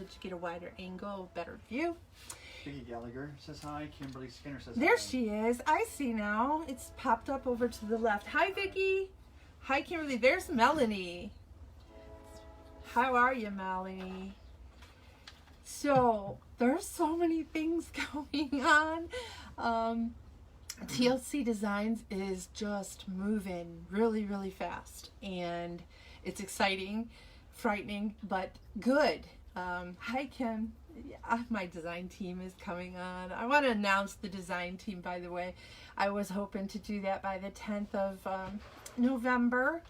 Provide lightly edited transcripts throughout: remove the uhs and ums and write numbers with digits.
that you get a wider angle, better view. Vicky Gallagher says hi. Kimberly Skinner says There hi. she is. I see now. It's popped up over to the left. Hi, Vicky. Hi, Kimberly. There's Melanie. How are you, Melanie? So, there's so many things going on. TLC Designs is just moving really, really fast. And it's exciting, frightening, but good. Hi, Kim. Yeah, my design team is coming on. I want to announce the design team, by the way. I was hoping to do that by the 10th of November,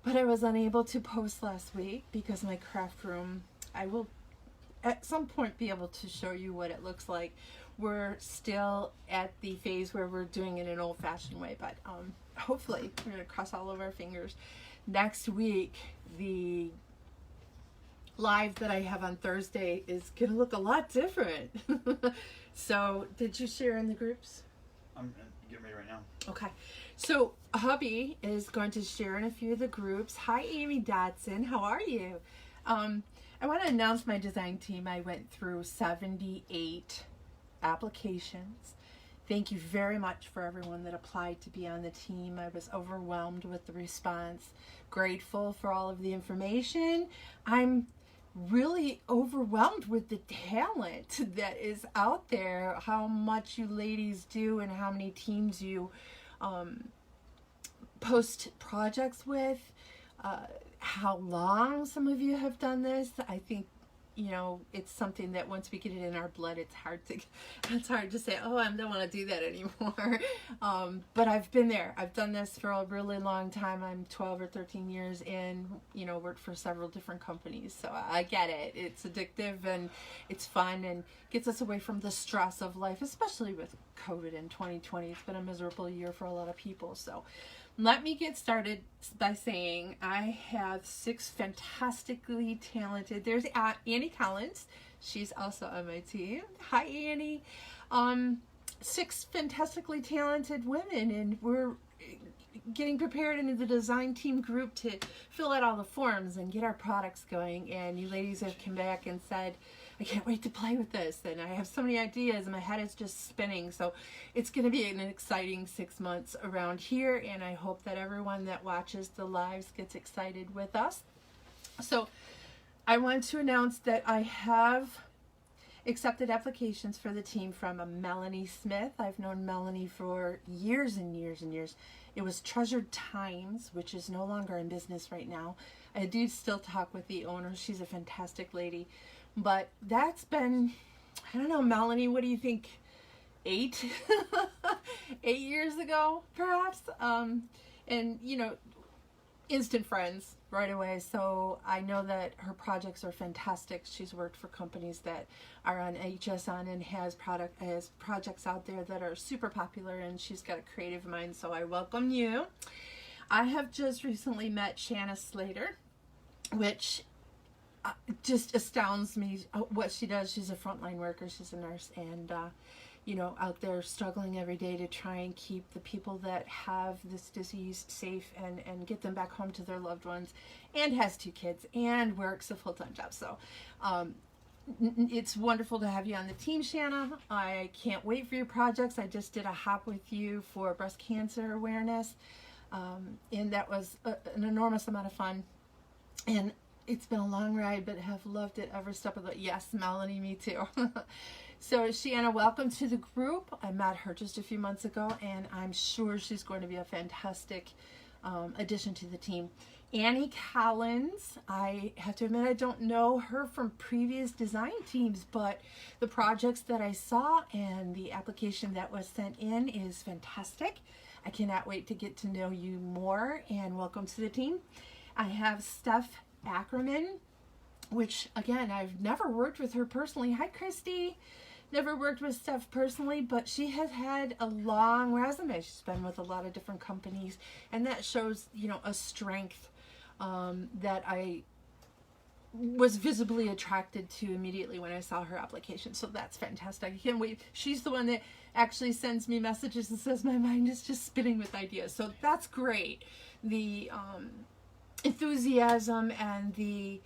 but I was unable to post last week because my craft room, I will at some point be able to show you what it looks like. We're still at the phase where we're doing it in an old-fashioned way, but hopefully, we're going to cross all of our fingers. Next week, the live that I have on Thursday is going to look a lot different. So, did you share in the groups? I'm getting ready right now. Okay. So, hubby is going to share in a few of the groups. Hi, Amy Dotson. How are you? I want to announce my design team. I went through 78 applications. Thank you very much for everyone that applied to be on the team. I was overwhelmed with the response. Grateful for all of the information. I'm really overwhelmed with the talent that is out there, how much you ladies do and how many teams you post projects with, how long some of you have done this. I think, you know, it's something that once we get it in our blood, it's hard to say, oh, I don't want to do that anymore. But I've been there. I've done this for a really long time. I'm 12 or 13 years in, you know, worked for several different companies. So I get it. It's addictive and it's fun and gets us away from the stress of life, especially with COVID in 2020. It's been a miserable year for a lot of people. So let me get started by saying I have 6 fantastically talented, there's Annie Collins, she's also on my team. Hi, Annie. 6 fantastically talented women, and we're getting prepared into the design team group to fill out all the forms and get our products going. And you ladies have come back and said, I can't wait to play with this, and I have so many ideas and my head is just spinning. So it's going to be an exciting 6 months around here, and I hope that everyone that watches the lives gets excited with us. So I want to announce that I have accepted applications for the team from a Melanie Smith. I've known Melanie for years and years and years. It was Treasured Times, which is no longer in business right now. I do still talk with the owner. She's a fantastic lady. But that's been, I don't know, Melanie, what do you think? 8 years ago, perhaps? And, you know, instant friends right away. So I know that her projects are fantastic. She's worked for companies that are on HSN and has projects out there that are super popular, and she's got a creative mind. So I welcome you. I have just recently met Shanna Slater, which just astounds me what she does. She's a frontline worker. She's a nurse, and you know, out there struggling every day to try and keep the people that have this disease safe and get them back home to their loved ones, and has 2 kids and works a full-time job. So it's wonderful to have you on the team, Shanna. I can't wait for your projects. I just did a hop with you for breast cancer awareness, and that was an enormous amount of fun. And it's been a long ride, but have loved it every step of the way. Yes, Melanie, me too. So Shanna, welcome to the group. I met her just a few months ago, and I'm sure she's going to be a fantastic addition to the team. Annie Collins, I have to admit I don't know her from previous design teams, but the projects that I saw and the application that was sent in is fantastic. I cannot wait to get to know you more, and welcome to the team. I have Steph Ackerman, which again, I've never worked with her personally. Hi, Christy. Never worked with Steph personally, but she has had a long resume. She's been with a lot of different companies, and that shows, you know, a strength that I was visibly attracted to immediately when I saw her application. So that's fantastic. I can't wait. She's the one that actually sends me messages and says my mind is just spinning with ideas. So that's great. The enthusiasm and the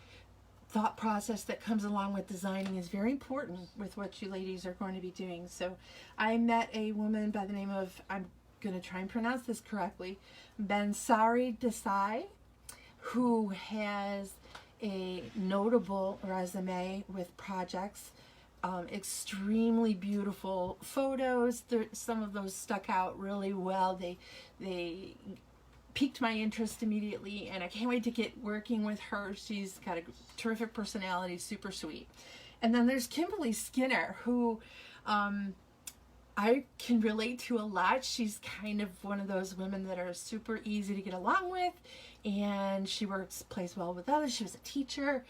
thought process that comes along with designing is very important with what you ladies are going to be doing. So I met a woman by the name of, I'm going to try and pronounce this correctly, Bensari Desai, who has a notable resume with projects, extremely beautiful photos. Some of those stuck out really well. They piqued my interest immediately, and I can't wait to get working with her. She's got a terrific personality, super sweet. And then there's Kimberly Skinner, who I can relate to a lot. She's kind of one of those women that are super easy to get along with, and she plays well with others. She was a teacher.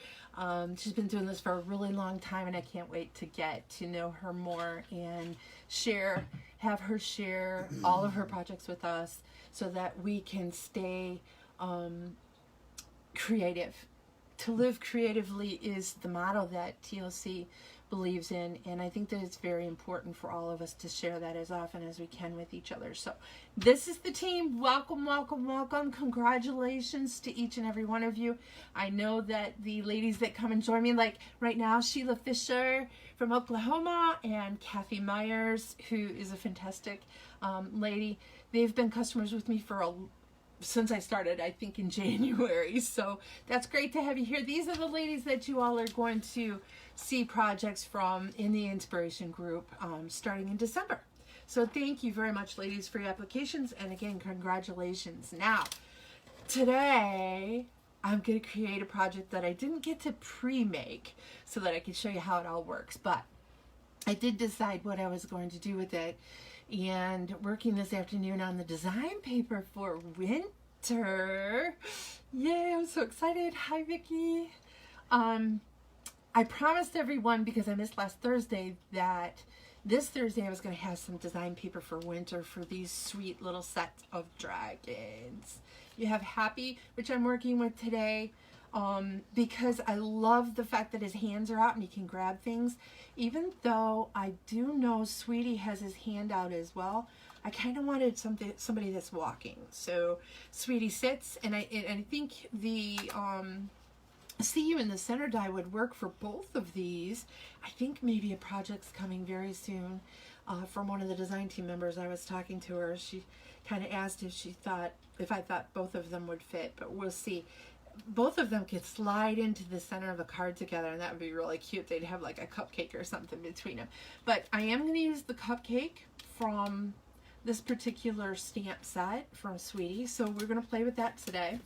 She's been doing this for a really long time, and I can't wait to get to know her more and have her share all of her projects with us so that we can stay creative. To live creatively is the motto that TLC believes in, and I think that it's very important for all of us to share that as often as we can with each other. So this is the team. Welcome, welcome, welcome. Congratulations to each and every one of you. I know that the ladies that come and join me, like right now, Sheila Fisher from Oklahoma and Kathy Myers, who is a fantastic lady. They've been customers with me since I started, I think in January. So that's great to have you here. These are the ladies that you all are going to see projects from in the inspiration group starting in December. So thank you very much, ladies, for your applications. And again, congratulations. Now, today, I'm going to create a project that I didn't get to pre-make so that I could show you how it all works. But I did decide what I was going to do with it. And working this afternoon on the design paper for winter. Yay, I'm so excited. Hi, Vicki. I promised everyone, because I missed last Thursday, that this Thursday I was going to have some design paper for winter for these sweet little sets of dragons. You have Happy, which I'm working with today, because I love the fact that his hands are out and he can grab things. Even though I do know Sweetie has his hand out as well, I kind of wanted somebody that's walking. So Sweetie sits, and I think the See You in the Center die would work for both of these. I think maybe a project's coming very soon from one of the design team members. I was talking to her. She kind of asked if I thought both of them would fit, but we'll see. Both of them could slide into the center of a card together, and that would be really cute. They'd have like a cupcake or something between them. But I am going to use the cupcake from this particular stamp set from Sweetie, so we're going to play with that today.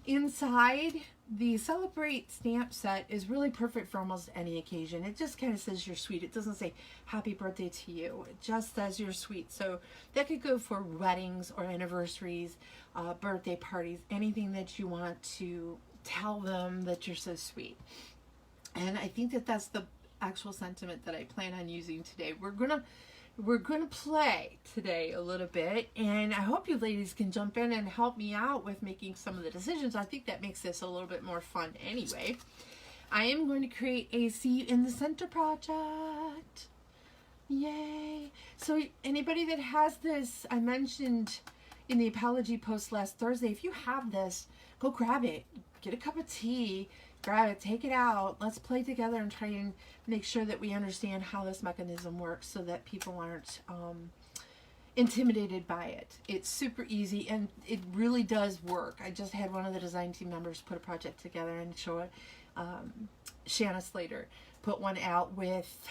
Inside, the Celebrate stamp set is really perfect for almost any occasion. It just kind of says you're sweet. It doesn't say happy birthday to you. It just says you're sweet. So that could go for weddings or anniversaries, birthday parties, anything that you want to tell them that you're so sweet. And I think that that's the actual sentiment that I plan on using today. We're gonna play today a little bit, and I hope you ladies can jump in and help me out with making some of the decisions. I think that makes this a little bit more fun anyway. I am going to create a See You in the Center project. Yay! So anybody that has this, I mentioned in the apology post last Thursday, if you have this, go grab it. Get a cup of tea, grab it, take it out. Let's play together and try and make sure that we understand how this mechanism works so that people aren't intimidated by it. It's super easy, and it really does work. I just had one of the design team members put a project together and show it. Shanna Slater put one out with,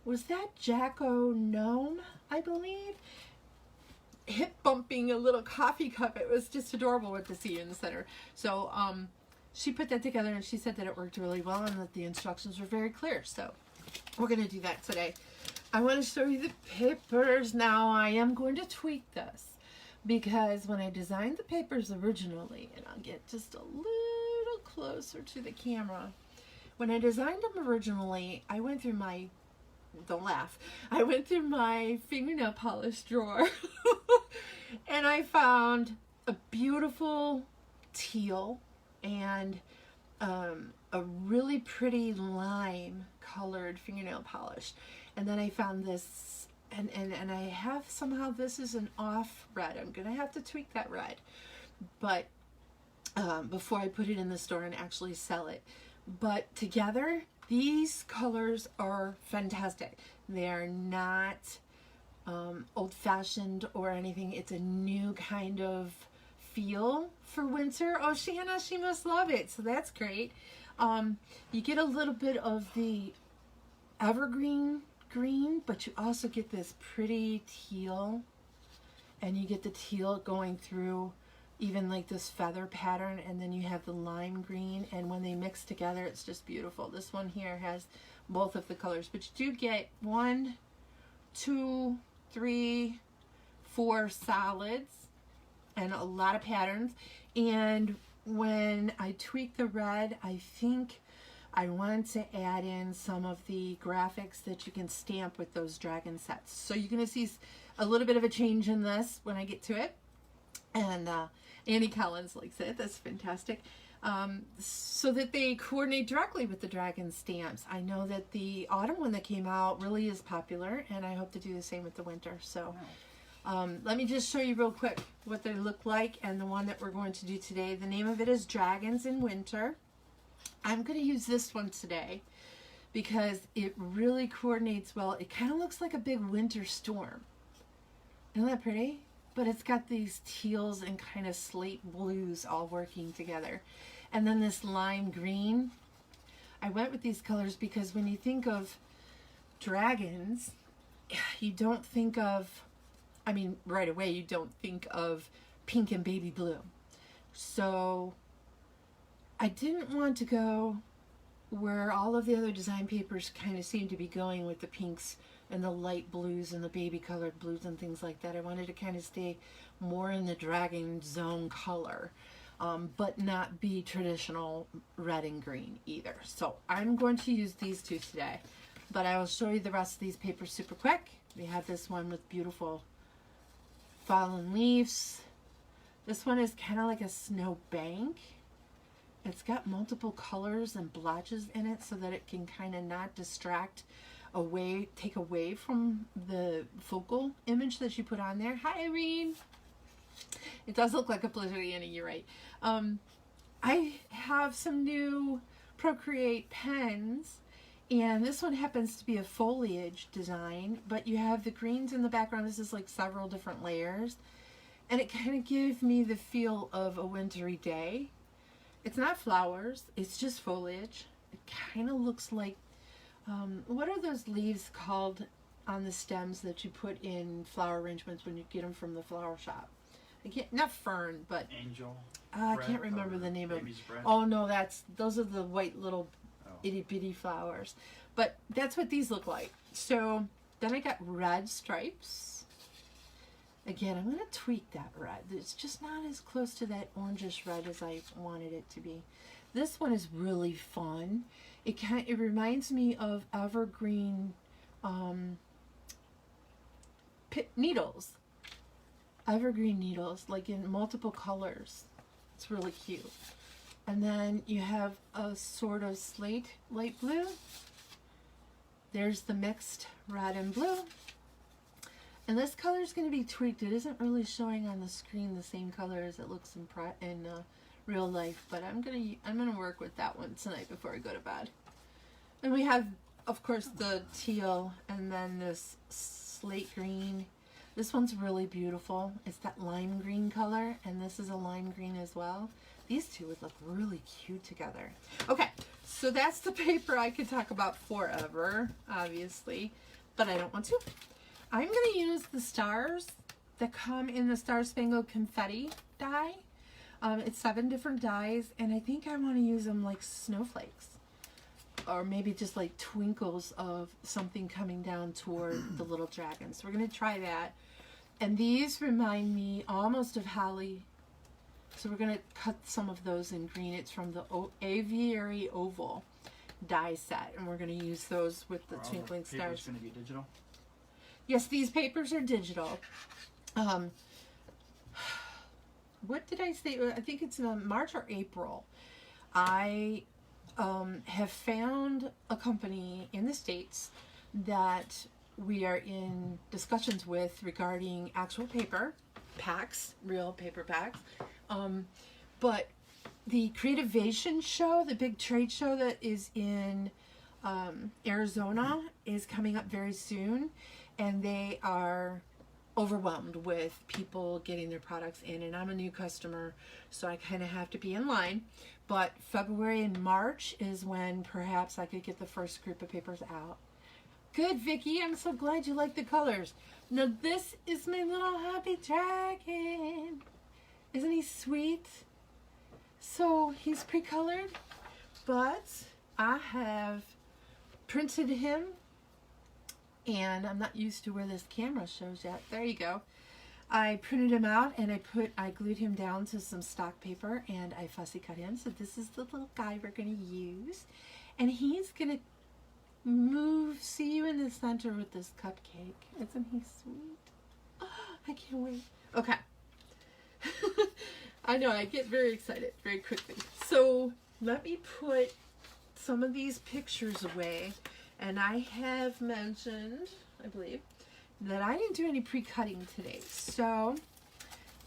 was that Jacko Gnome, I believe? Hip bumping a little coffee cup. It was just adorable with the See You in the Center. So she put that together, and she said that it worked really well and that the instructions were very clear. So we're going to do that today. I want to show you the papers now. I am going to tweak this because when I designed the papers originally, and I'll get just a little closer to the camera, when I designed them originally, I went through my, don't laugh, I went through my fingernail polish drawer and I found a beautiful teal and a really pretty lime colored fingernail polish. And then I found this, and I have somehow, this is an off red. I'm going to have to tweak that red. But before I put it in the store and actually sell it. But together, these colors are fantastic. They are not old-fashioned or anything. It's a new kind of feel for winter. Oh, Shanna, she must love it. So that's great. You get a little bit of the evergreen green, but you also get this pretty teal, and you get the teal going through even like this feather pattern, and then you have the lime green, and when they mix together, it's just beautiful. This one here has both of the colors, but you do get 1, 2, 3, 4 solids and a lot of patterns. And when I tweak the red, I think I want to add in some of the graphics that you can stamp with those dragon sets. So you're going to see a little bit of a change in this when I get to it. And Annie Collins likes it. That's fantastic. So that they coordinate directly with the dragon stamps. I know that the autumn one that came out really is popular, and I hope to do the same with the winter. So let me just show you real quick what they look like, and the one that we're going to do today. The name of it is Dragons in Winter. I'm going to use this one today because it really coordinates well. It kind of looks like a big winter storm. Isn't that pretty? But it's got these teals and kind of slate blues all working together. And then this lime green. I went with these colors because when you think of dragons, you don't think of, I mean, right away, you don't think of pink and baby blue. So I didn't want to go where all of the other design papers kind of seem to be going with the pinks and the light blues and the baby colored blues and things like that. I wanted to kind of stay more in the dragon zone color, but not be traditional red and green either. So I'm going to use these two today, but I will show you the rest of these papers super quick. We have this one with beautiful fallen leaves. This one is kind of like a snow bank. It's got multiple colors and blotches in it so that it can kind of not distract away, take away from the focal image that you put on there. Hi, Irene. It does look like a blizzard, Annie, you're right. I have some new Procreate pens, and this one happens to be a foliage design, but you have the greens in the background. This is like several different layers, and it kind of gives me the feel of a wintry day. It's not flowers, it's just foliage. It kind of looks like, what are those leaves called on the stems that you put in flower arrangements when you get them from the flower shop? I can't, not fern, but Angel. I can't remember the name of. Breath. Oh no, those are the white little itty bitty flowers. But that's what these look like. So then I got red stripes. Again, I'm going to tweak that red. It's just not as close to that orangish red as I wanted it to be. This one is really fun. It reminds me of evergreen needles. Evergreen needles, like in multiple colors. It's really cute. And then you have a sort of slate light blue. There's the mixed red and blue. And this color is going to be tweaked. It isn't really showing on the screen the same color as it looks in real life, but I'm gonna work with that one tonight before I go to bed. And we have, of course, the teal, and then this slate green. This one's really beautiful. It's that lime green color, and this is a lime green as well. These two would look really cute together. Okay, so that's the paper I could talk about forever, obviously, but I don't want to. I'm going to use the stars that come in the Star Spangled Confetti die. It's 7 different dies, and I think I want to use them like snowflakes, or maybe just like twinkles of something coming down toward the little dragon. So we're going to try that. And these remind me almost of Holly. So we're going to cut some of those in green. It's from the Aviary Oval die set, and we're going to use those with the twinkling stars. It's going to be digital? Yes, these papers are digital. What did I say? I think it's March or April. I have found a company in the States that we are in discussions with regarding actual paper packs, real paper packs. But the Creativation show, the big trade show that is in Arizona, is coming up very soon, and they are overwhelmed with people getting their products in, and I'm a new customer, so I kind of have to be in line. But February and March is when perhaps I could get the first group of papers out. Good, Vicky. I'm so glad you like the colors. Now this is my little happy dragon. Isn't he sweet? So he's pre-colored, but I have printed him, and I'm not used to where this camera shows yet. There you go. I printed him out, and I glued him down to some stock paper, and I fussy cut him. So this is the little guy we're going to use, and he's going to see you in the center with this cupcake. Isn't he sweet? Oh, I can't wait. Okay. I know, I get very excited very quickly. So let me put some of these pictures away. And I have mentioned, I believe, that I didn't do any pre-cutting today. So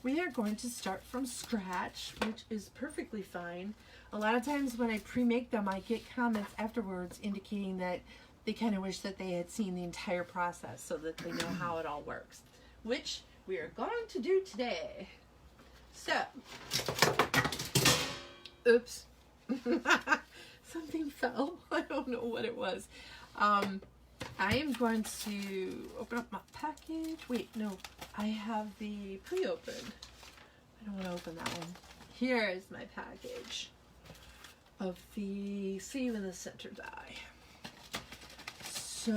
we are going to start from scratch, which is perfectly fine. A lot of times when I pre-make them, I get comments afterwards indicating that they kind of wish that they had seen the entire process so that they know how it all works, which we are going to do today. So, oops, something fell. I don't know what it was. I am going to open up my package. Wait, no, I have the pre-opened. I don't want to open that one. Here is my package of the See You in the Center die. So,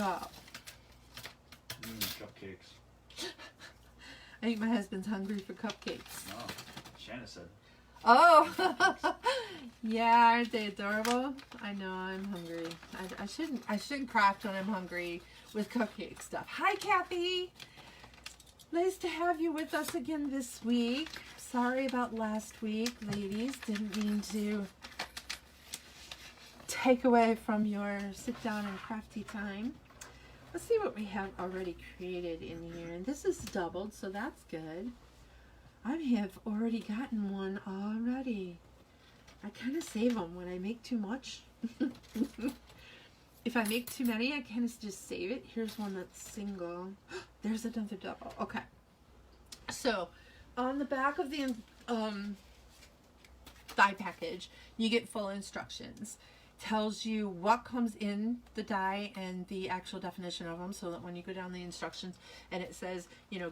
cupcakes. I think my husband's hungry for cupcakes. Oh, Shanna said. Oh, yeah, aren't they adorable? I know, I'm hungry. I shouldn't craft when I'm hungry with cupcake stuff. Hi, Kathy. Nice to have you with us again this week. Sorry about last week, ladies. Didn't mean to take away from your sit down and crafty time. Let's see what we have already created in here. And this is doubled, so that's good. I have already gotten one already. I kind of save them when I make too much. If I make too many, I kind of just save it. Here's one that's single. There's another double. Okay. So, on the back of the die package, you get full instructions. Tells you what comes in the die and the actual definition of them, so that when you go down the instructions and it says, you know,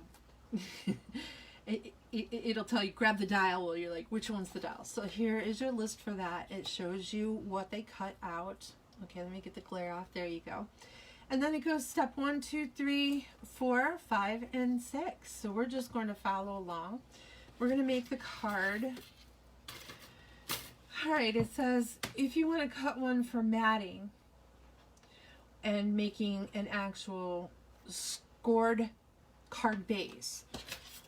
it'll tell you grab the dial. Well, you're like, which one's the dial? So here is your list for that. It shows you what they cut out. Okay, let me get the glare off. There you go. And then it goes step 1, 2, 3, 4, 5, and 6. So we're just going to follow along. We're going to make the card. All right, it says if you want to cut one for matting and making an actual scored card base,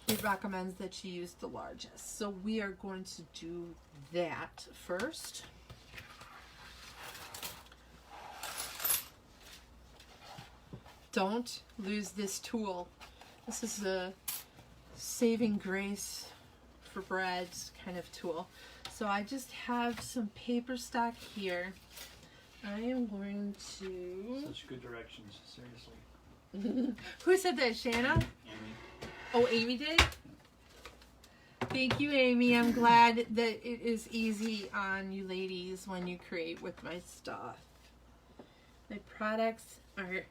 it recommends that you use the largest. So we are going to do that first. Don't lose this tool. This is a saving grace for breads kind of tool. So I just have some paper stock here. I am going to... Such good directions, seriously. Who said that, Shanna? Amy. Oh, Amy did? Thank you, Amy. I'm glad that it is easy on you ladies when you create with my stuff. My products are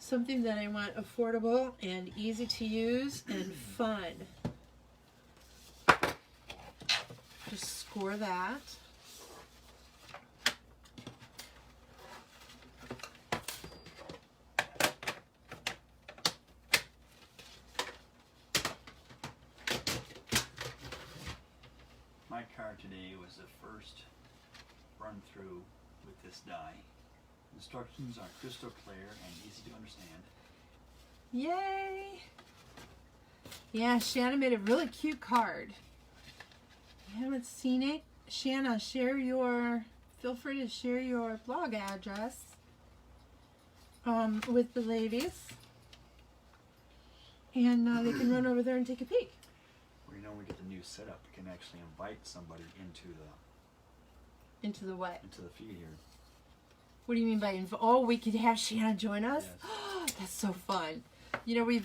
something that I want affordable and easy to use and fun. Just score that. My card today was the first run through with this die. Instructions are crystal clear and easy to understand. Yay! Yeah, Shanna made a really cute card. If you haven't seen it, Shanna, feel free to share your blog address with the ladies. And they can run over there and take a peek. Well, you know, when we get the new setup, we can actually invite somebody Into the what? into the feed here. What do you mean by oh, we could have Shanna join us? Yes. That's so fun. You know,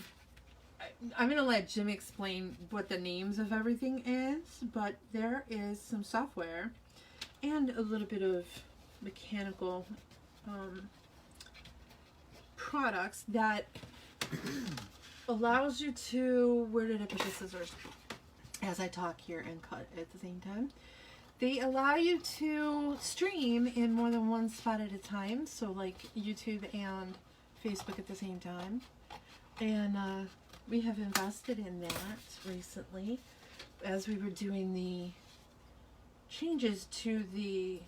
I'm going to let Jim explain what the names of everything is, but there is some software and a little bit of mechanical products that allows you to, where did I put the scissors? As I talk here and cut at the same time. They allow you to stream in more than one spot at a time, so like YouTube and Facebook at the same time. And we have invested in that recently as we were doing the changes to the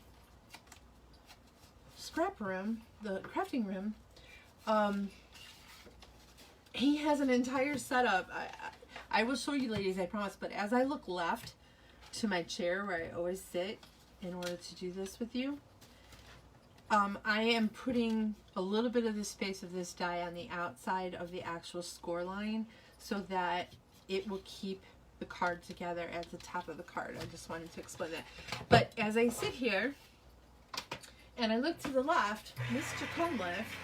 scrap room, the crafting room. He has an entire setup. I will show you, ladies, I promise, but as I look left to my chair where I always sit in order to do this with you, I am putting a little bit of the space of this die on the outside of the actual score line so that it will keep the card together at the top of the card. I just wanted to explain that. But as I sit here and I look to the left, Mr. Cunliffe,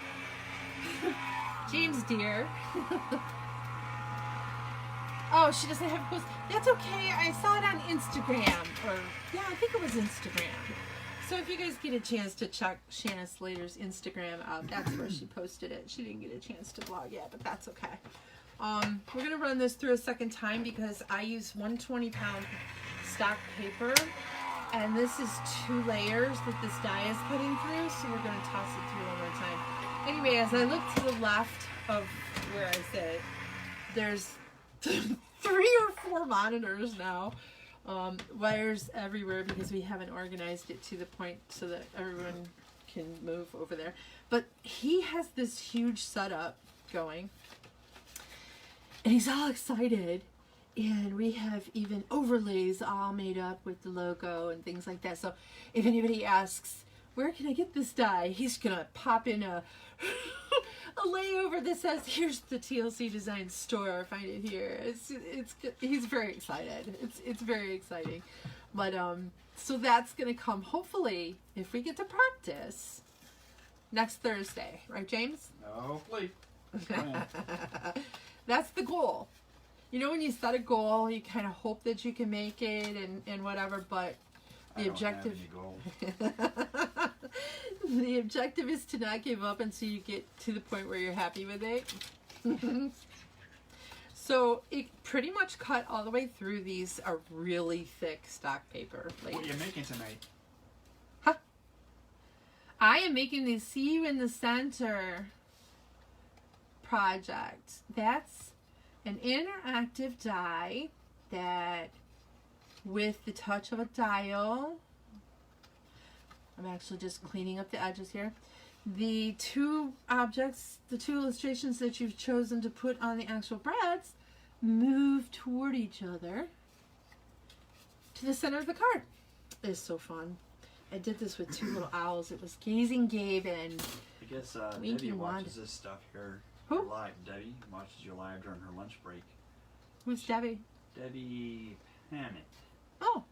James dear. Oh, she doesn't have post. That's okay. I saw it on Instagram. Or, yeah, I think it was Instagram. So if you guys get a chance to check Shanna Slater's Instagram out, that's where she posted it. She didn't get a chance to vlog yet, but that's okay. We're going to run this through a second time because I use 120-pound stock paper. And this is 2 layers that this die is putting through, so we're going to toss it through one more time. Anyway, as I look to the left of where I sit, there's 3 or 4 monitors now. Wires everywhere because we haven't organized it to the point so that everyone can move over there. But he has this huge setup going. And he's all excited. And we have even overlays all made up with the logo and things like that. So if anybody asks, where can I get this die? He's going to pop in a layover that says, here's the TLC Designs store. Find it here. He's very excited. It's very exciting. But so that's going to come hopefully if we get to practice next Thursday. Right, James? Hopefully. That's the goal. You know, when you set a goal, you kind of hope that you can make it and whatever, but the objective the objective is to not give up until you get to the point where you're happy with it. So it pretty much cut all the way through. These are really thick stock paper. What are you making tonight? Huh? I am making the See You in the Center project. That's an interactive die that, with the touch of a dial, I'm actually just cleaning up the edges here. The 2 objects, the 2 illustrations that you've chosen to put on the actual brads move toward each other to the center of the card. It's so fun. I did this with 2 little owls. It was Gazing Gabe and I guess Winky Debbie Wand. watches this stuff here. Who? Live. Debbie watches you live during her lunch break. Who's Debbie? Debbie Panic. Oh.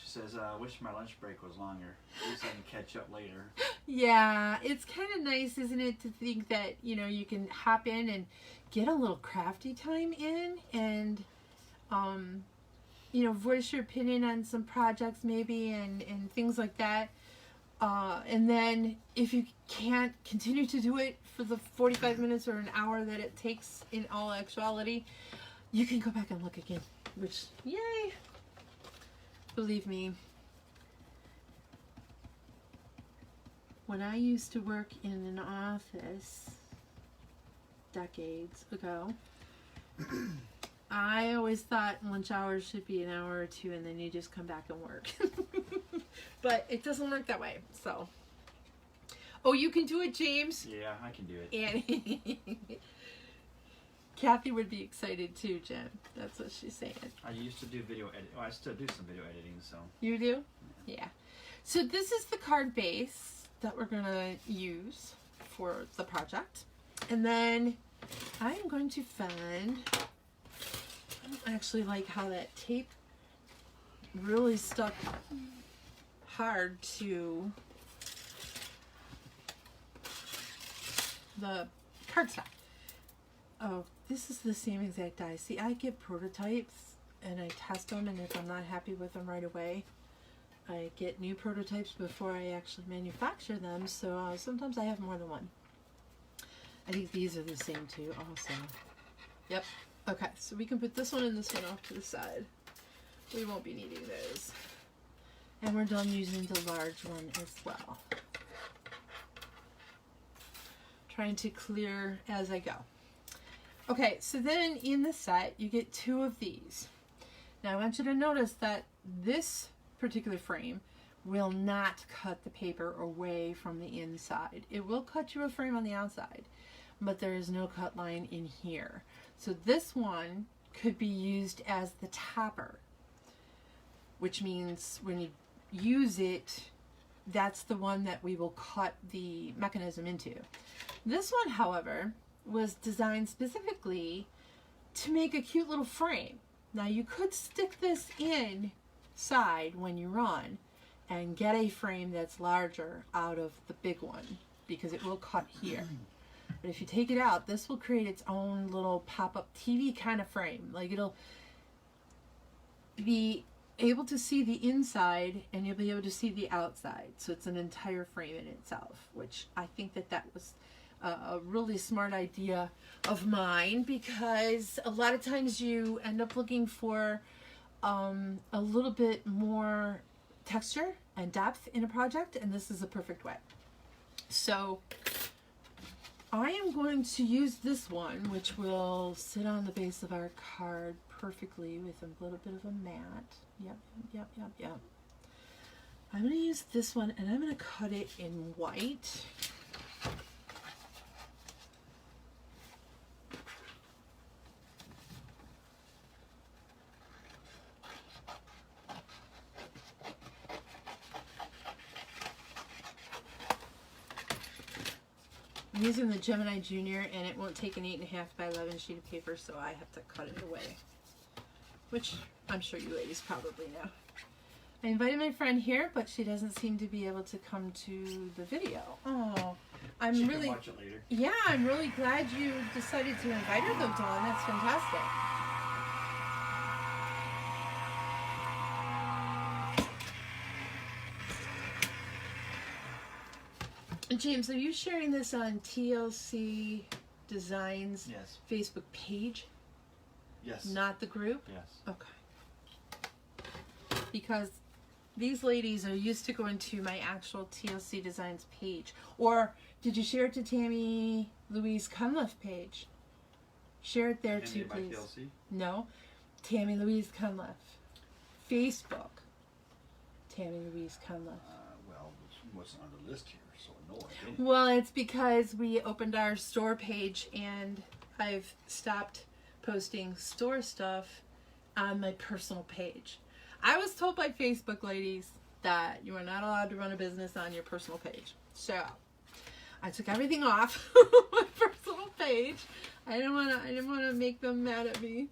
She says, wish my lunch break was longer. At least I can catch up later. Yeah, it's kind of nice, isn't it, to think that, you know, you can hop in and get a little crafty time in and, you know, voice your opinion on some projects maybe and things like that. And then if you can't continue to do it for the 45 minutes or an hour that it takes in all actuality, you can go back and look again, which, yay! Believe me, when I used to work in an office decades ago, I always thought lunch hours should be an hour or 2 and then you just come back and work. But it doesn't work that way, so. Oh, you can do it, James? Yeah, I can do it. And Kathy would be excited too, Jen. That's what she's saying. I used to do video edit. Oh, I still do some video editing, so. You do? Yeah. So this is the card base that we're going to use for the project. And then I'm going to find I actually like how that tape really stuck hard to the cardstock. Oh, this is the same exact die. See, I get prototypes and I test them, and if I'm not happy with them right away, I get new prototypes before I actually manufacture them, so sometimes I have more than one. I think these are the same too also. Yep. Okay, so we can put this one and this one off to the side. We won't be needing those. And we're done using the large one as well. Trying to clear as I go. Okay, so then in the set, you get 2 of these. Now I want you to notice that this particular frame will not cut the paper away from the inside. It will cut you a frame on the outside, but there is no cut line in here. So this one could be used as the topper, which means when you use it, that's the one that we will cut the mechanism into. This one, however, was designed specifically to make a cute little frame. Now you could stick this inside when you run and get a frame that's larger out of the big one, because it will cut here. But if you take it out, this will create its own little pop-up TV kind of frame. Like, it'll be able to see the inside and you'll be able to see the outside. So it's an entire frame in itself, which I think that was a really smart idea of mine, because a lot of times you end up looking for a little bit more texture and depth in a project, and this is a perfect way. So I am going to use this one, which will sit on the base of our card perfectly with a little bit of a mat. Yep. I'm going to use this one, and I'm going to cut it in white. I'm using the Gemini Junior, and it won't take an 8.5 by 11 sheet of paper, so I have to cut it away, which I'm sure you ladies probably know. I invited my friend here, but she doesn't seem to be able to come to the video. Oh, She can watch it later. Yeah, I'm really glad you decided to invite her though, Dawn. That's fantastic. James, are you sharing this on TLC Designs Yes. Facebook page? Yes. Not the group? Yes. Okay. Because these ladies are used to going to my actual TLC Designs page. Or did you share it to Tammy Louise Cunliffe page? Share it there too, By please. TLC? No. Tammy Louise Cunliffe. Facebook. Tammy Louise Cunliffe. Well, it wasn't on the list here, so no, I didn't. Well, it's because we opened our store page and I've stopped posting store stuff on my personal page. I was told by Facebook ladies that you are not allowed to run a business on your personal page. So I took everything off my personal page. I didn't want to make them mad at me.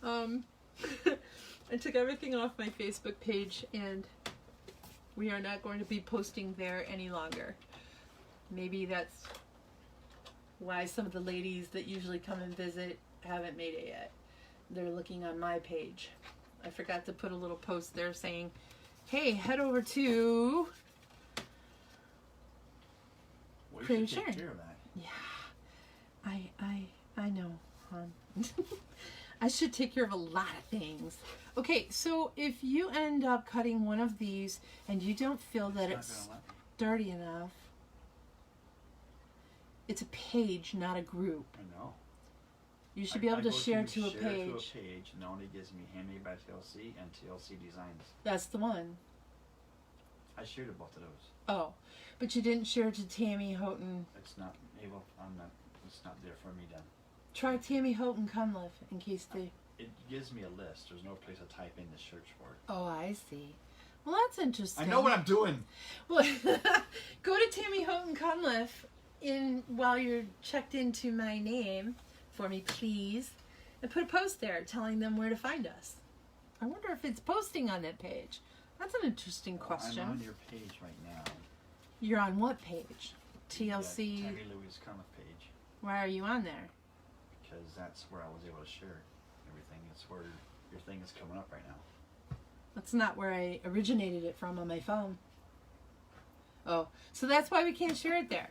I took everything off my Facebook page, and we are not going to be posting there any longer. Maybe that's why some of the ladies that usually come and visit haven't made it yet. They're looking on my page. I forgot to put a little post there saying, hey, head over to Well, Pretty you should sure. take care of that. Yeah, I know, hon. I should take care of a lot of things. Okay, so if you end up cutting one of these and you don't feel that It's it's not gonna let me. sturdy enough, it's a page, not a group. I know. You should be able to share to a Share page. to a page, and it only gives me Handmade by TLC and TLC Designs. That's the one. I shared both of those. Oh, but you didn't share to Tammy Houghton. It's not able. It's not there for me then. Try Tammy Houghton Cunliffe in case they. It gives me a list. There's no place to type in to search for it. Oh, I see. Well, that's interesting. I know what I'm doing. Well, go to Tammy Houghton Cunliffe while you're checked into my name for me, please. I put a post there telling them where to find us. I wonder if it's posting on that page. That's an interesting question. I'm on your page right now. You're on what page? TLC. Yeah, Tammy Louise Comic page. Why are you on there? Because that's where I was able to share everything. It's where your thing is coming up right now. That's not where I originated it from on my phone. Oh, so that's why we can't share it there.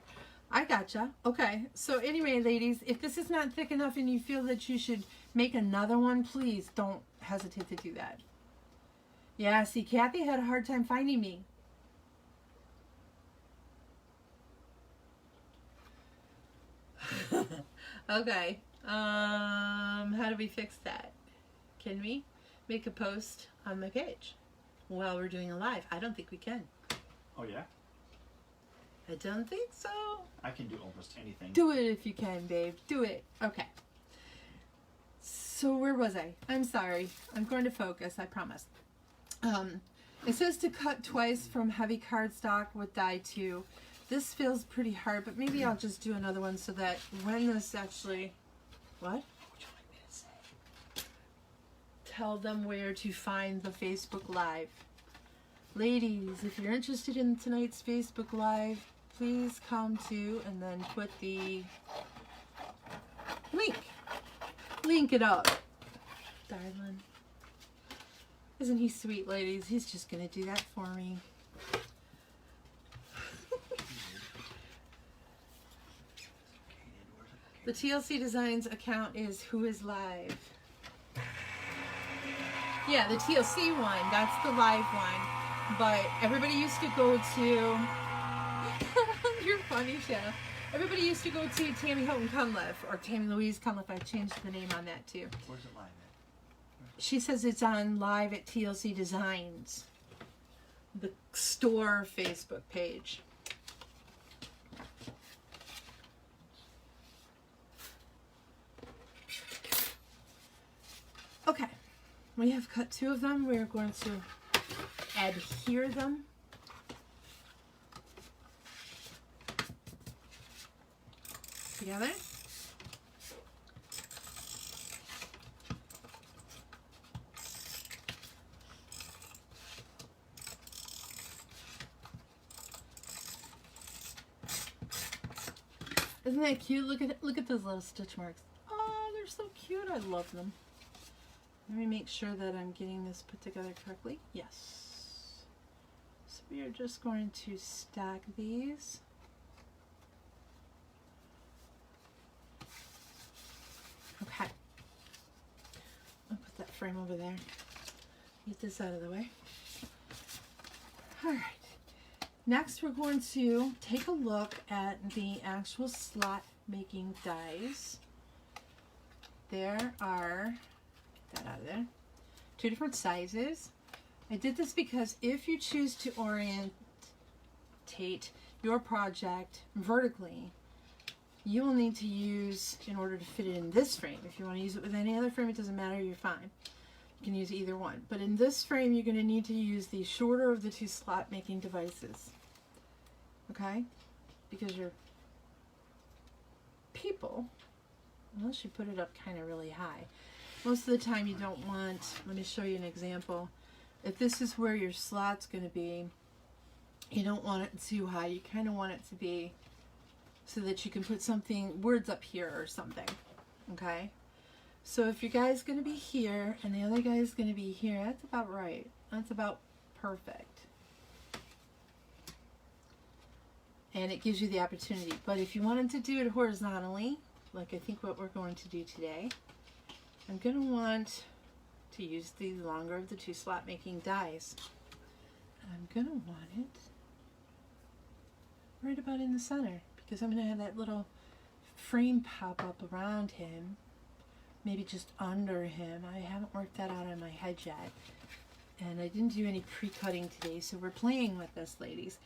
I gotcha. Okay. So anyway, ladies, if this is not thick enough and you feel that you should make another one, please don't hesitate to do that. Yeah, see, Kathy had a hard time finding me. Okay. How do we fix that? Can we make a post on my page while we're doing a live? I don't think we can. Oh, yeah? I don't think so. I can do almost anything. Do it if you can, babe. Do it. Okay. So where was I? I'm sorry. I'm going to focus, I promise. It says to cut twice from heavy cardstock with die 2. This feels pretty hard, but maybe I'll just do another one so that when this actually... What? What would you like me to say? Tell them where to find the Facebook Live. Ladies, if you're interested in tonight's Facebook Live, please come to and then put the link. Link it up. Darling. Isn't he sweet, ladies? He's just going to do that for me. The TLC Designs account is Who Is Live. Yeah, the TLC one, that's the live one. But everybody used to go to... You're funny, Shanna. Everybody used to go to Tammy Hilton Cunliffe, or Tammy Louise Cunliffe. I changed the name on that too. Where's it live at? She says it's on live at TLC Designs, the store Facebook page. Okay, we have cut 2 of them. We're going to adhere them. Together. Isn't that cute? Look at those little stitch marks. Oh, they're so cute. I love them. Let me make sure that I'm getting this put together correctly. Yes. So we are just going to stack these. Okay. I'll put that frame over there. Get this out of the way. Alright. Next we're going to take a look at the actual slot making dies. There are, get that out of there, 2 different sizes. I did this because if you choose to orientate your project vertically, you will need to use, in order to fit it in this frame, if you want to use it with any other frame, it doesn't matter, you're fine. You can use either one. But in this frame, you're going to need to use the shorter of the 2 slot making devices. Okay? Because your people, unless you put it up kind of really high, most of the time you don't want, let me show you an example. If this is where your slot's going to be, you don't want it too high. You kind of want it to be so that you can put something, words up here or something. Okay? So if your guy's going to be here and the other guy's going to be here, that's about right. That's about perfect. And it gives you the opportunity. But if you wanted to do it horizontally, like I think what we're going to do today, I'm going to want to use the longer of the 2 slot making dies. I'm going to want it right about in the center, because I'm going to have that little frame pop up around him, maybe just under him. I haven't worked that out in my head yet, and I didn't do any pre-cutting today, so we're playing with this, ladies.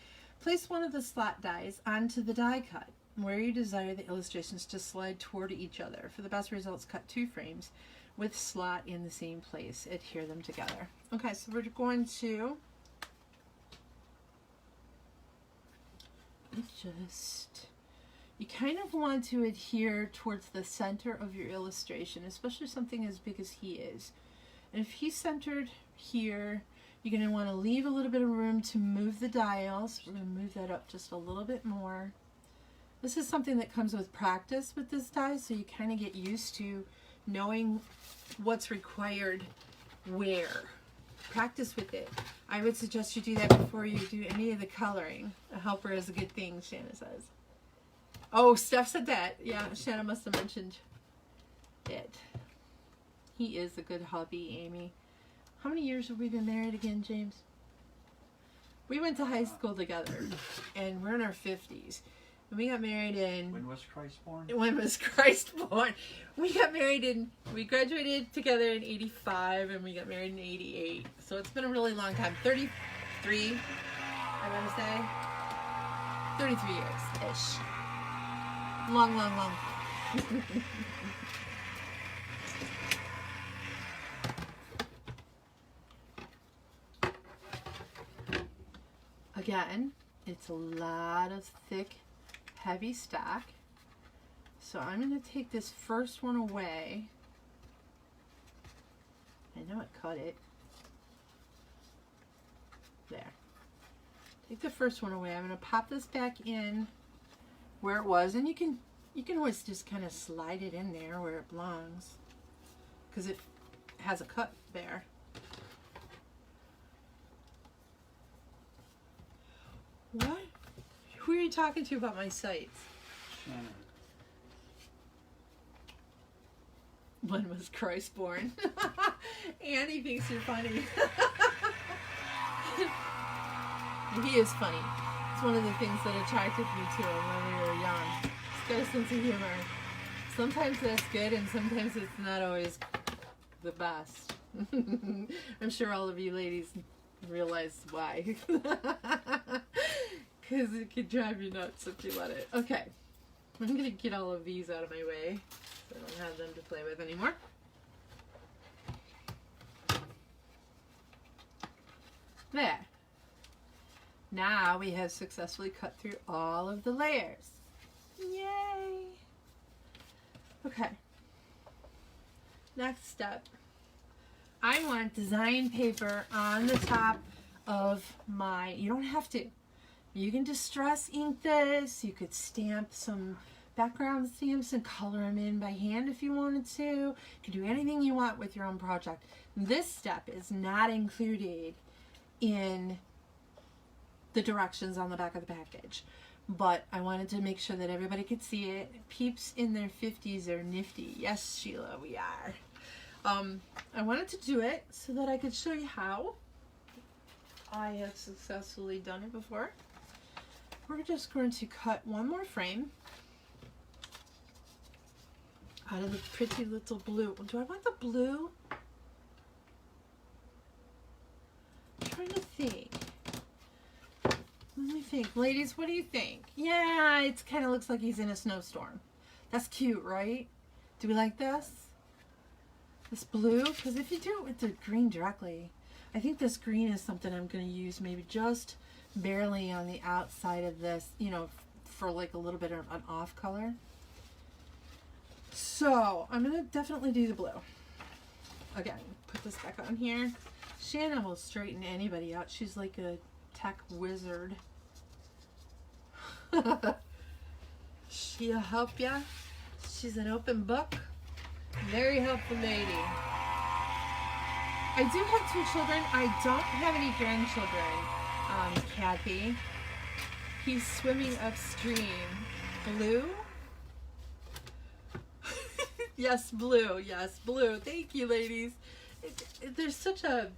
Place one of the slot dies onto the die cut where you desire the illustrations to slide toward each other. For the best results, cut 2 frames with slot in the same place. Adhere them together. Okay, so we're going to just you kind of want to adhere towards the center of your illustration, especially something as big as he is. And if he's centered here, you're going to want to leave a little bit of room to move the dials. We're going to move that up just a little bit more. This is something that comes with practice with this die, so you kind of get used to knowing what's required where. Practice with it. I would suggest you do that before you do any of the coloring. A helper is a good thing, Shanna says. Oh, Steph said that. Yeah, Shanna must have mentioned it. He is a good hubby, Amy. How many years have we been married again, James? We went to high school together, and we're in our 50s. And we got married in... When was Christ born? When was Christ born? We got married in... We graduated together in 85, and we got married in 88. So it's been a really long time. 33, I want to say. 33 years-ish. Long, long, long time. Again, it's a lot of thick, heavy stock. So I'm going to take this first one away. I know it cut it. There. Take the first one away. I'm going to pop this back in where it was, and you can always just kind of slide it in there where it belongs, because it has a cut there. What? Who are you talking to about my sites? Shannon. When was Christ born? Annie thinks you're funny. He is funny. It's one of the things that attracted me to him when we were young. He's got a sense of humor. Sometimes that's good, and sometimes it's not always the best. I'm sure all of you ladies realize why. Because it could drive you nuts if you let it. Okay. I'm going to get all of these out of my way so I don't have them to play with anymore. There. Now we have successfully cut through all of the layers. Yay! Okay. Next step. I want design paper on the top of my, you don't have to. You can distress ink this. You could stamp some background stamps and color them in by hand if you wanted to. You can do anything you want with your own project. This step is not included in the directions on the back of the package, but I wanted to make sure that everybody could see it. Peeps in their 50s are nifty. Yes, Sheila, we are. I wanted to do it so that I could show you how I have successfully done it before. We're just going to cut one more frame out of the pretty little blue. Do I want the blue? I'm trying to think. Let me think. Ladies, what do you think? Yeah, it kind of looks like he's in a snowstorm. That's cute, right? Do we like this? This blue? Because if you do it with the green directly, I think this green is something I'm going to use maybe just barely on the outside of this, you know, for like a little bit of an off color. So I'm going to definitely do the blue. Again, put this back on here. Shanna will straighten anybody out. She's like a tech wizard. She'll help ya. She's an open book. Very helpful lady. I do have 2 children. I don't have any grandchildren, Kathy. He's swimming upstream. Blue? Yes, blue. Yes, blue. Thank you, ladies. There's such a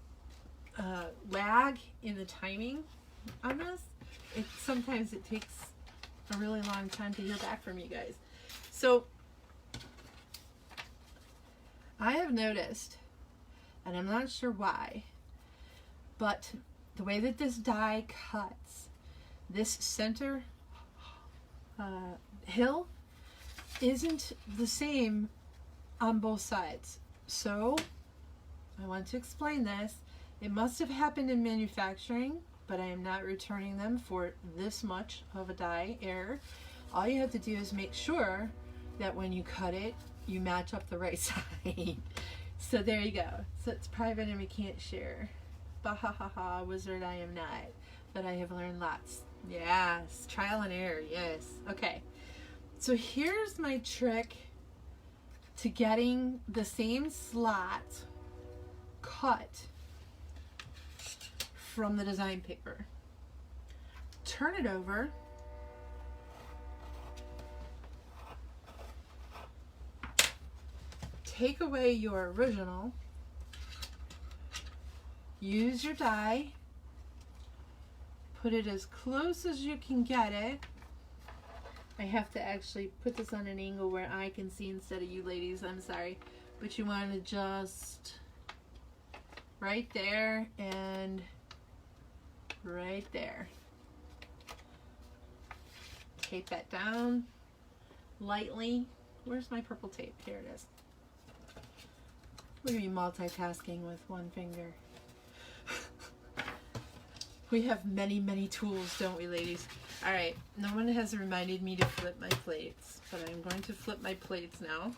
lag in the timing on this. Sometimes it takes a really long time to hear back from you guys. So I have noticed, and I'm not sure why, but the way that this die cuts, this center hill isn't the same on both sides. So I want to explain this. It must have happened in manufacturing, but I am not returning them for this much of a die error. All you have to do is make sure that when you cut it, you match up the right side. So there you go. So it's private and we can't share. Bah ha ha ha, wizard I am not. But I have learned lots. Yes, trial and error, yes. Okay, so here's my trick to getting the same slot cut from the design paper. Turn it over. Take away your original. Use your die. Put it as close as you can get it. I have to actually put this on an angle where I can see instead of you ladies, I'm sorry. But you want to just right there and right there. Tape that down lightly. Where's my purple tape? Here it is. We're going to be multitasking with one finger. We have many, many tools, don't we, ladies? All right, no one has reminded me to flip my plates, but I'm going to flip my plates now.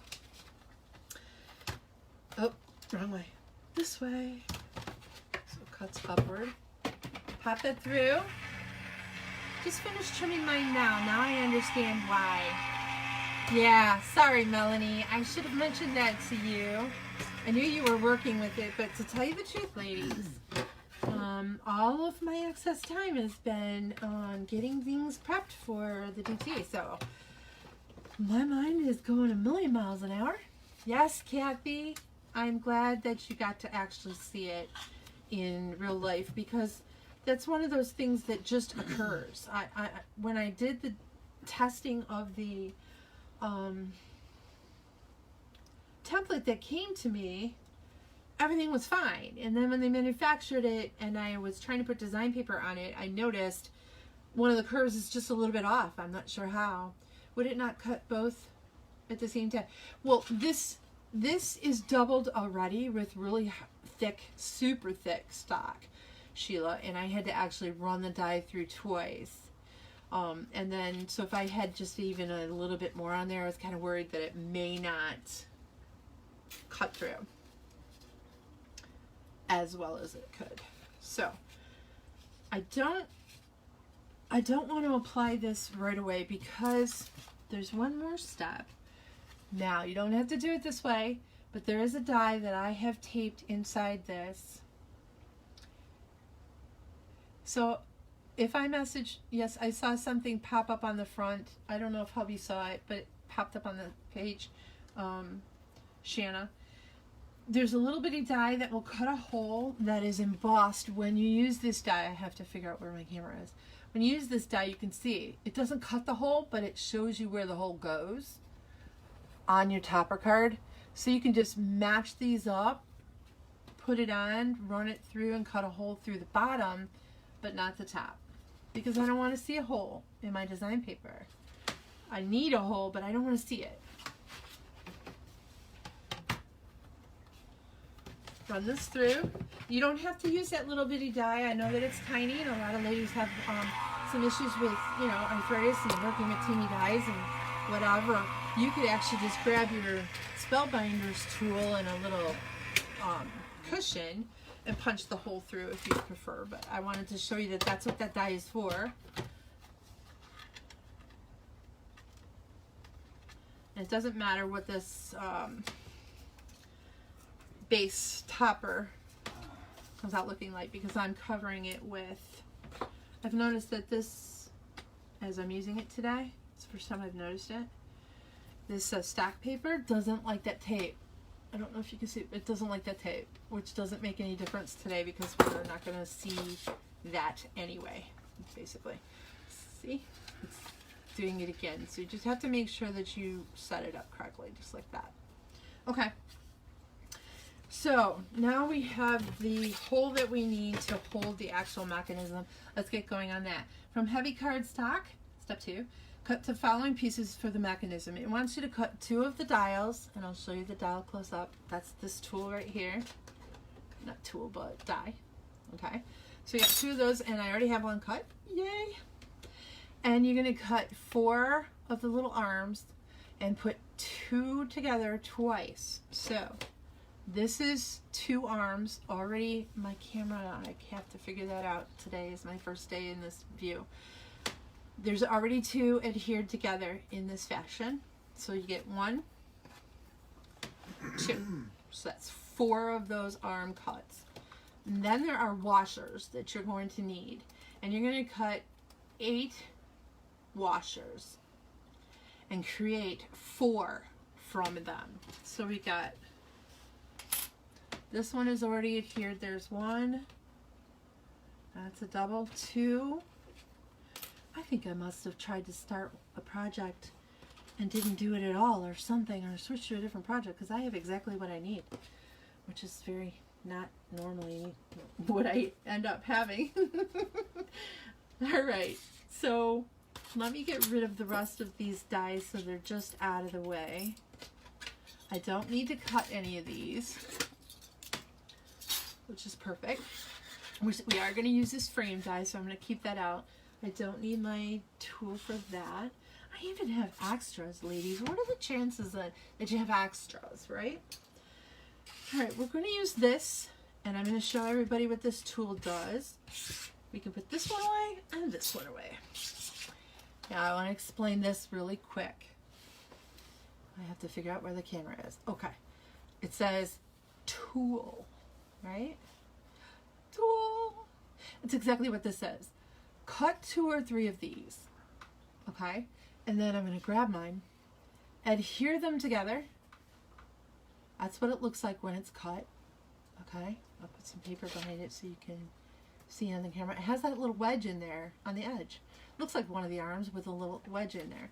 Oh, wrong way. This way. So it cuts upward. Pop it through. Just finished trimming mine now. Now I understand why. Yeah, sorry, Melanie. I should have mentioned that to you. I knew you were working with it, but to tell you the truth, ladies, all of my excess time has been on getting things prepped for the DT, so my mind is going a million miles an hour. Yes, Kathy, I'm glad that you got to actually see it in real life, because that's one of those things that just occurs. When I did the testing of the template that came to me, everything was fine. And then when they manufactured it and I was trying to put design paper on it, I noticed one of the curves is just a little bit off. I'm not sure how. Would it not cut both at the same time? Well, this is doubled already with really thick, super thick stock, Sheila, and I had to actually run the die through twice. And then, so if I had just even a little bit more on there, I was kind of worried that it may not cut through as well as it could. So I don't want to apply this right away because there's one more step. Now, you don't have to do it this way, but there is a die that I have taped inside this. So if I message, yes, I saw something pop up on the front. I don't know if hubby saw it, but it popped up on the page. Shanna, there's a little bitty die that will cut a hole that is embossed. When you use this die, I have to figure out where my camera is. When you use this die, you can see it doesn't cut the hole, but it shows you where the hole goes on your topper card. So you can just match these up, put it on, run it through, and cut a hole through the bottom, but not the top, because I don't want to see a hole in my design paper. I need a hole, but I don't want to see it. Run this through. You don't have to use that little bitty die. I know that it's tiny, and a lot of ladies have some issues with, you know, arthritis and working with teeny dies and whatever. You could actually just grab your Spellbinders tool and a little cushion and punch the hole through if you prefer. But I wanted to show you that that's what that die is for. And it doesn't matter what this base topper comes out looking like, because I'm covering it with, I've noticed that this, as I'm using it today, it's the first time I've noticed it, this stack paper doesn't like that tape. I don't know if you can see, it doesn't like that tape, which doesn't make any difference today because we're not going to see that anyway, basically. See? It's doing it again. So you just have to make sure that you set it up correctly, just like that. Okay. So now we have the hole that we need to hold the actual mechanism. Let's get going on that. From heavy cardstock, step 2, cut the following pieces for the mechanism. It wants you to cut 2 of the dials, and I'll show you the dial close up. That's this tool right here. Not tool, but die. Okay. So we got 2 of those, and I already have one cut. Yay! And you're going to cut 4 of the little arms and put 2 together twice. So this is 2 arms already. My camera, I have to figure that out. Today is my first day in this view. There's already 2 adhered together in this fashion. So you get 1, 2. So that's 4 of those arm cuts. And then there are washers that you're going to need. And you're going to cut 8 washers and create 4 from them. So we got, this one is already adhered. There's 1. That's a double. 2. I think I must have tried to start a project and didn't do it at all or something, or switch to a different project, because I have exactly what I need, which is very not normally what I end up having. All right, so let me get rid of the rest of these dies so they're just out of the way. I don't need to cut any of these, which is perfect. We are going to use this frame die, so I'm going to keep that out. I don't need my tool for that. I even have extras, ladies. What are the chances that you have extras, right? All right, we're going to use this, and I'm going to show everybody what this tool does. We can put this one away and this one away. Now, I want to explain this really quick. I have to figure out where the camera is. Okay. It says tool, right? Tool. It's exactly what this says. Cut 2 or 3 of these, okay? And then I'm going to grab mine, adhere them together. That's what it looks like when it's cut, okay? I'll put some paper behind it so you can see on the camera. It has that little wedge in there on the edge. Looks like one of the arms with a little wedge in there.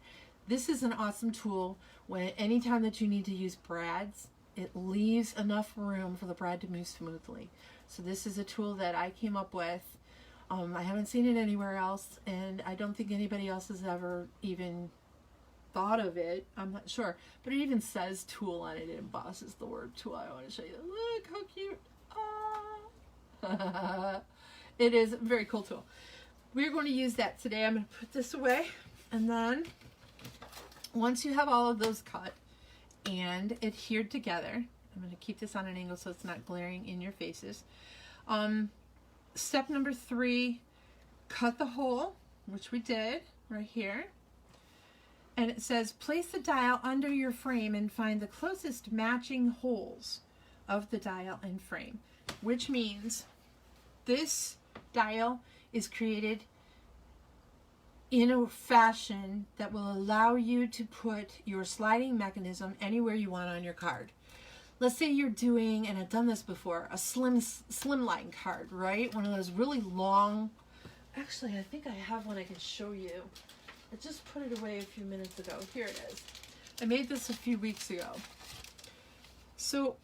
This is an awesome tool when anytime that you need to use brads, it leaves enough room for the brad to move smoothly. So this is a tool that I came up with. I haven't seen it anywhere else, and I don't think anybody else has ever even thought of it. I'm not sure, but it even says tool on it. It embosses the word tool. I want to show you. Look how cute. Ah. It is a very cool tool. We're going to use that today. I'm going to put this away, and then once you have all of those cut and adhered together, I'm going to keep this on an angle so it's not glaring in your faces. Step number 3, cut the hole, which we did right here. And it says, place the dial under your frame and find the closest matching holes of the dial and frame, which means this dial is created in a fashion that will allow you to put your sliding mechanism anywhere you want on your card. Let's say you're doing, and I've done this before, a slimline card, right? One of those really long, actually I think I have one I can show you. I just put it away a few minutes ago. Here it is. I made this a few weeks ago. So,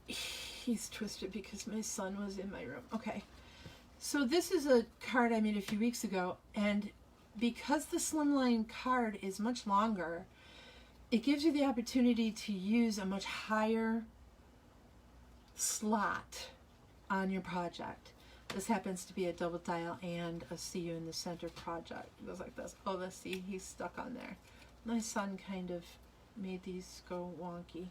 he's twisted because my son was in my room. Okay. So this is a card I made a few weeks ago, and because the slimline card is much longer, it gives you the opportunity to use a much higher slot on your project. This happens to be a double dial and a see you in the center project. It goes like this. Oh, let's see, he's stuck on there. My son kind of made these go wonky,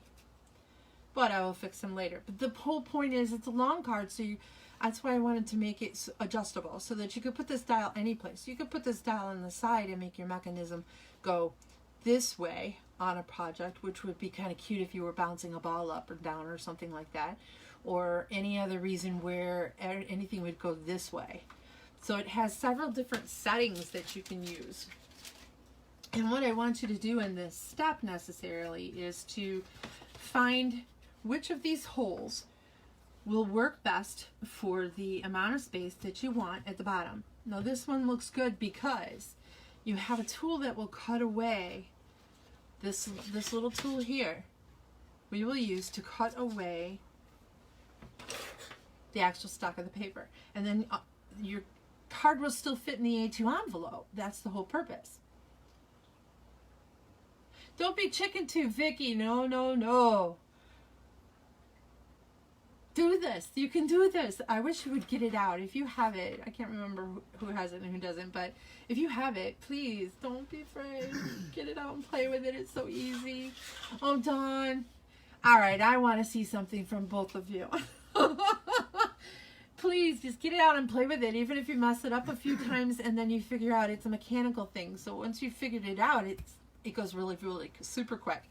but I will fix them later. But the whole point is it's a long card, so that's why I wanted to make it adjustable so that you could put this dial any place. You could put this dial on the side and make your mechanism go this way on a project, which would be kind of cute if you were bouncing a ball up or down or something like that, or any other reason where anything would go this way. So it has several different settings that you can use. And what I want you to do in this step necessarily is to find which of these holes will work best for the amount of space that you want at the bottom. Now this one looks good because you have a tool that will cut away this little tool here. We will use to cut away the actual stock of the paper, and then your card will still fit in the A2 envelope. That's the whole purpose. Don't be chicken too, Vicky. No, no, no. do this. You can do this. I wish you would get it out. If you have it, I can't remember who has it and who doesn't, but if you have it, please don't be afraid. Get it out and play with it. It's so easy. Oh, Dawn. All right, I want to see something from both of you. Please just get it out and play with it, even if you mess it up a few times and then you figure out it's a mechanical thing. So once you figured it out, it goes really, really super quick.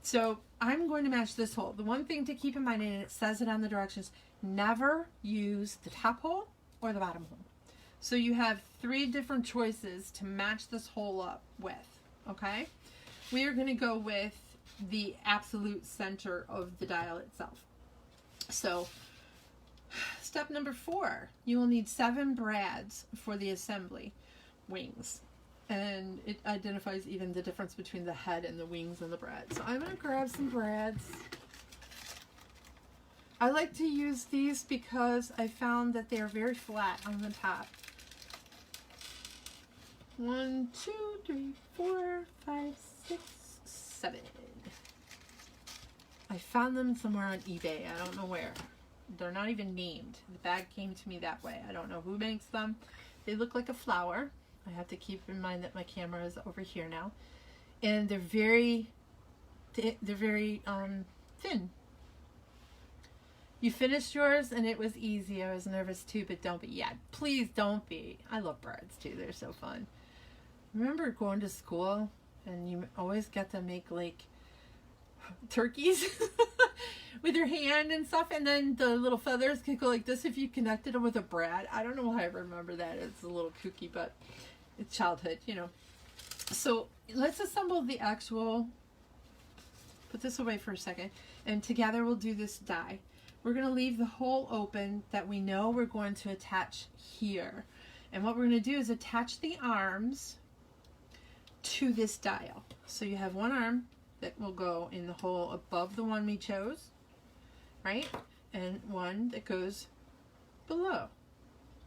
So I'm going to match this hole. The one thing to keep in mind, and it says it on the directions, never use the top hole or the bottom hole. So you have 3 different choices to match this hole up with, okay? We are going to go with the absolute center of the dial itself. So step number 4, you will need 7 brads for the assembly wings. And it identifies even the difference between the head and the wings and the brad. So I'm going to grab some brads. I like to use these because I found that they are very flat on the top. 1, 2, 3, 4, 5, 6, 7. I found them somewhere on eBay. I don't know where. They're not even named. The bag came to me that way. I don't know who makes them. They look like a flower. I have to keep in mind that my camera is over here now. And they're very thin. You finished yours and it was easy. I was nervous too, but don't be. Yeah, please don't be. I love brads too. They're so fun. Remember going to school and you always get to make like turkeys with your hand and stuff, and then the little feathers could go like this if you connected them with a brad. I don't know why I remember that. It's a little kooky, but it's childhood, you know. So let's assemble the actual, put this away for a second, and together we'll do this die. We're going to leave the hole open that we know we're going to attach here. And what we're going to do is attach the arms to this dial. So you have one arm that will go in the hole above the one we chose, right? And one that goes below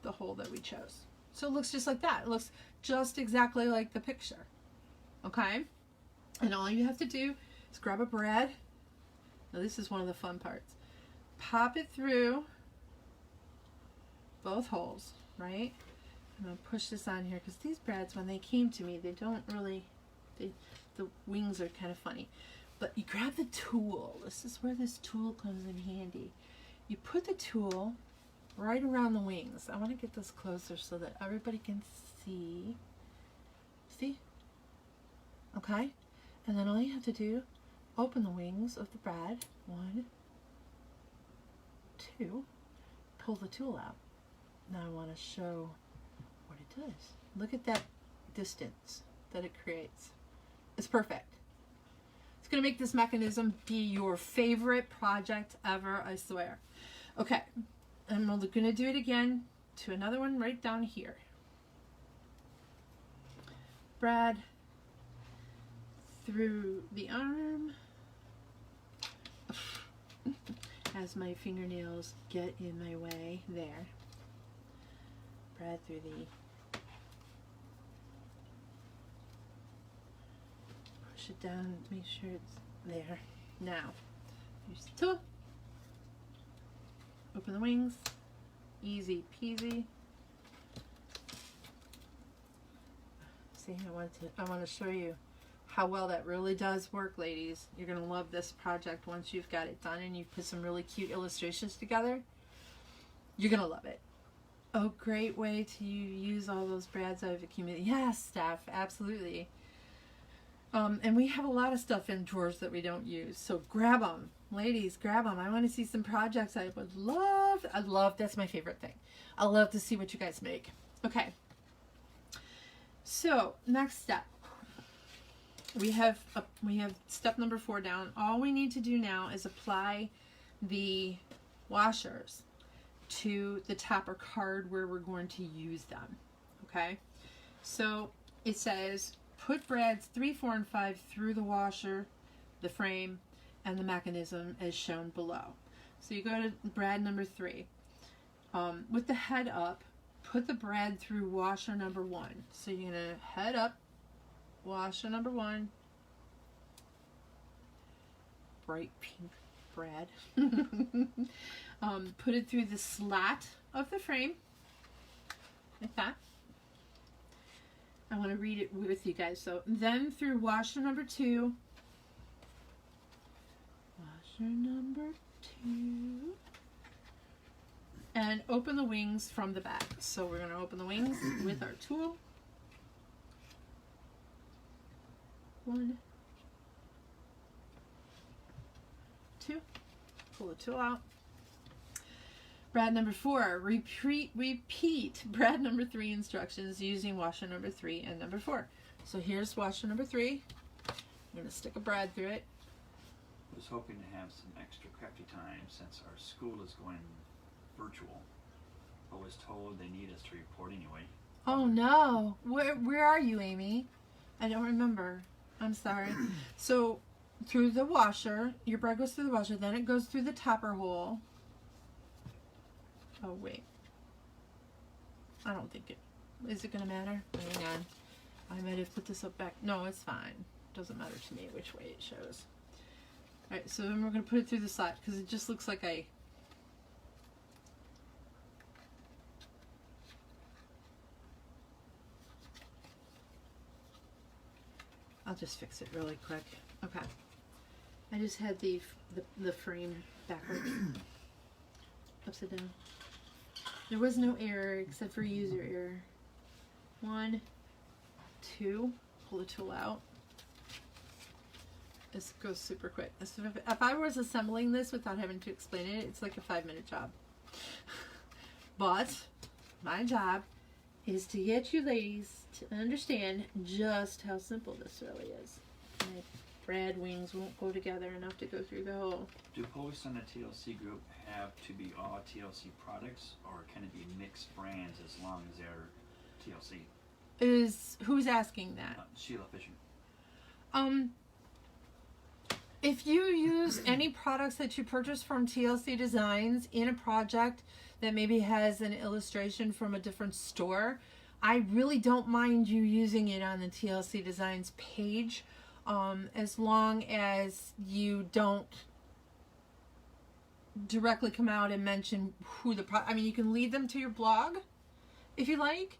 the hole that we chose. So it looks just like that. It looks just exactly like the picture, okay? And all you have to do is grab a brad. Now this is one of the fun parts. Pop it through both holes, right? I'm going to push this on here because these brads, when they came to me, they don't really, the wings are kind of funny. But you grab the tool. This is where this tool comes in handy. You put the tool right around the wings. I want to get this closer so that everybody can see. See? Okay? And then all you have to do, open the wings of the brad. 1, 2. Pull the tool out. Now I want to show what it does. Look at that distance that it creates. It's perfect. It's going to make this mechanism be your favorite project ever, I swear. Okay, and we're going to do it again to another one right down here. Brad through the arm as my fingernails get in my way there. Brad through the, push it down, make sure it's there. Now, use the tool, open the wings, easy peasy. See, I want to show you how well that really does work, ladies. You're going to love this project once you've got it done and you've put some really cute illustrations together. You're going to love it. Oh, great way to use all those brads I've accumulated. Yes, Steph, absolutely. And we have a lot of stuff in drawers that we don't use, so grab them. Ladies, grab them. I want to see some projects I would love. That's my favorite thing. I love to see what you guys make. Okay. So, next step. We have step number 4 down. All we need to do now is apply the washers to the top or card where we're going to use them. Okay? So, it says put brads 3, 4, and 5 through the washer, the frame, and the mechanism as shown below. So you go to brad number 3. With the head up, put the brad through washer number 1. So you're going to head up, washer number 1, bright pink Brad. Put it through the slat of the frame, like that. I want to read it with you guys. So then through washer number 2. Washer number 2. And open the wings from the back. So we're going to open the wings with our tool. 1, 2. Pull the tool out. Brad number 4, repeat brad number 3 instructions using washer number 3 and number 4. So here's washer number 3. I'm going to stick a brad through it. I was hoping to have some extra crafty time since our school is going virtual, but was told they need us to report anyway. Oh no! Where are you, Amy? I don't remember. I'm sorry. So through the washer, your bread goes through the washer, then it goes through the topper hole. Oh wait, I don't think it is it gonna matter. Hang on, I might have put this up back. No, it's fine. Doesn't matter to me which way it shows. All right, so then we're gonna put it through the slot because it just looks like I'll just fix it really quick. Okay, I just had the frame backwards, upside down. There was no error except for user error. 1, 2, pull the tool out. This goes super quick. If I was assembling this without having to explain it, it's like a 5-minute job. But my job is to get you ladies to understand just how simple this really is. My brad wings won't go together enough to go through the hole. Do posts on the TLC group have to be all TLC products, or can it be mixed brands as long as they're TLC? Who's asking that? Sheila Fisher. If you use any products that you purchase from TLC Designs in a project that maybe has an illustration from a different store, I really don't mind you using it on the TLC Designs page, as long as you don't directly come out and mention who the product. I mean, you can lead them to your blog if you like,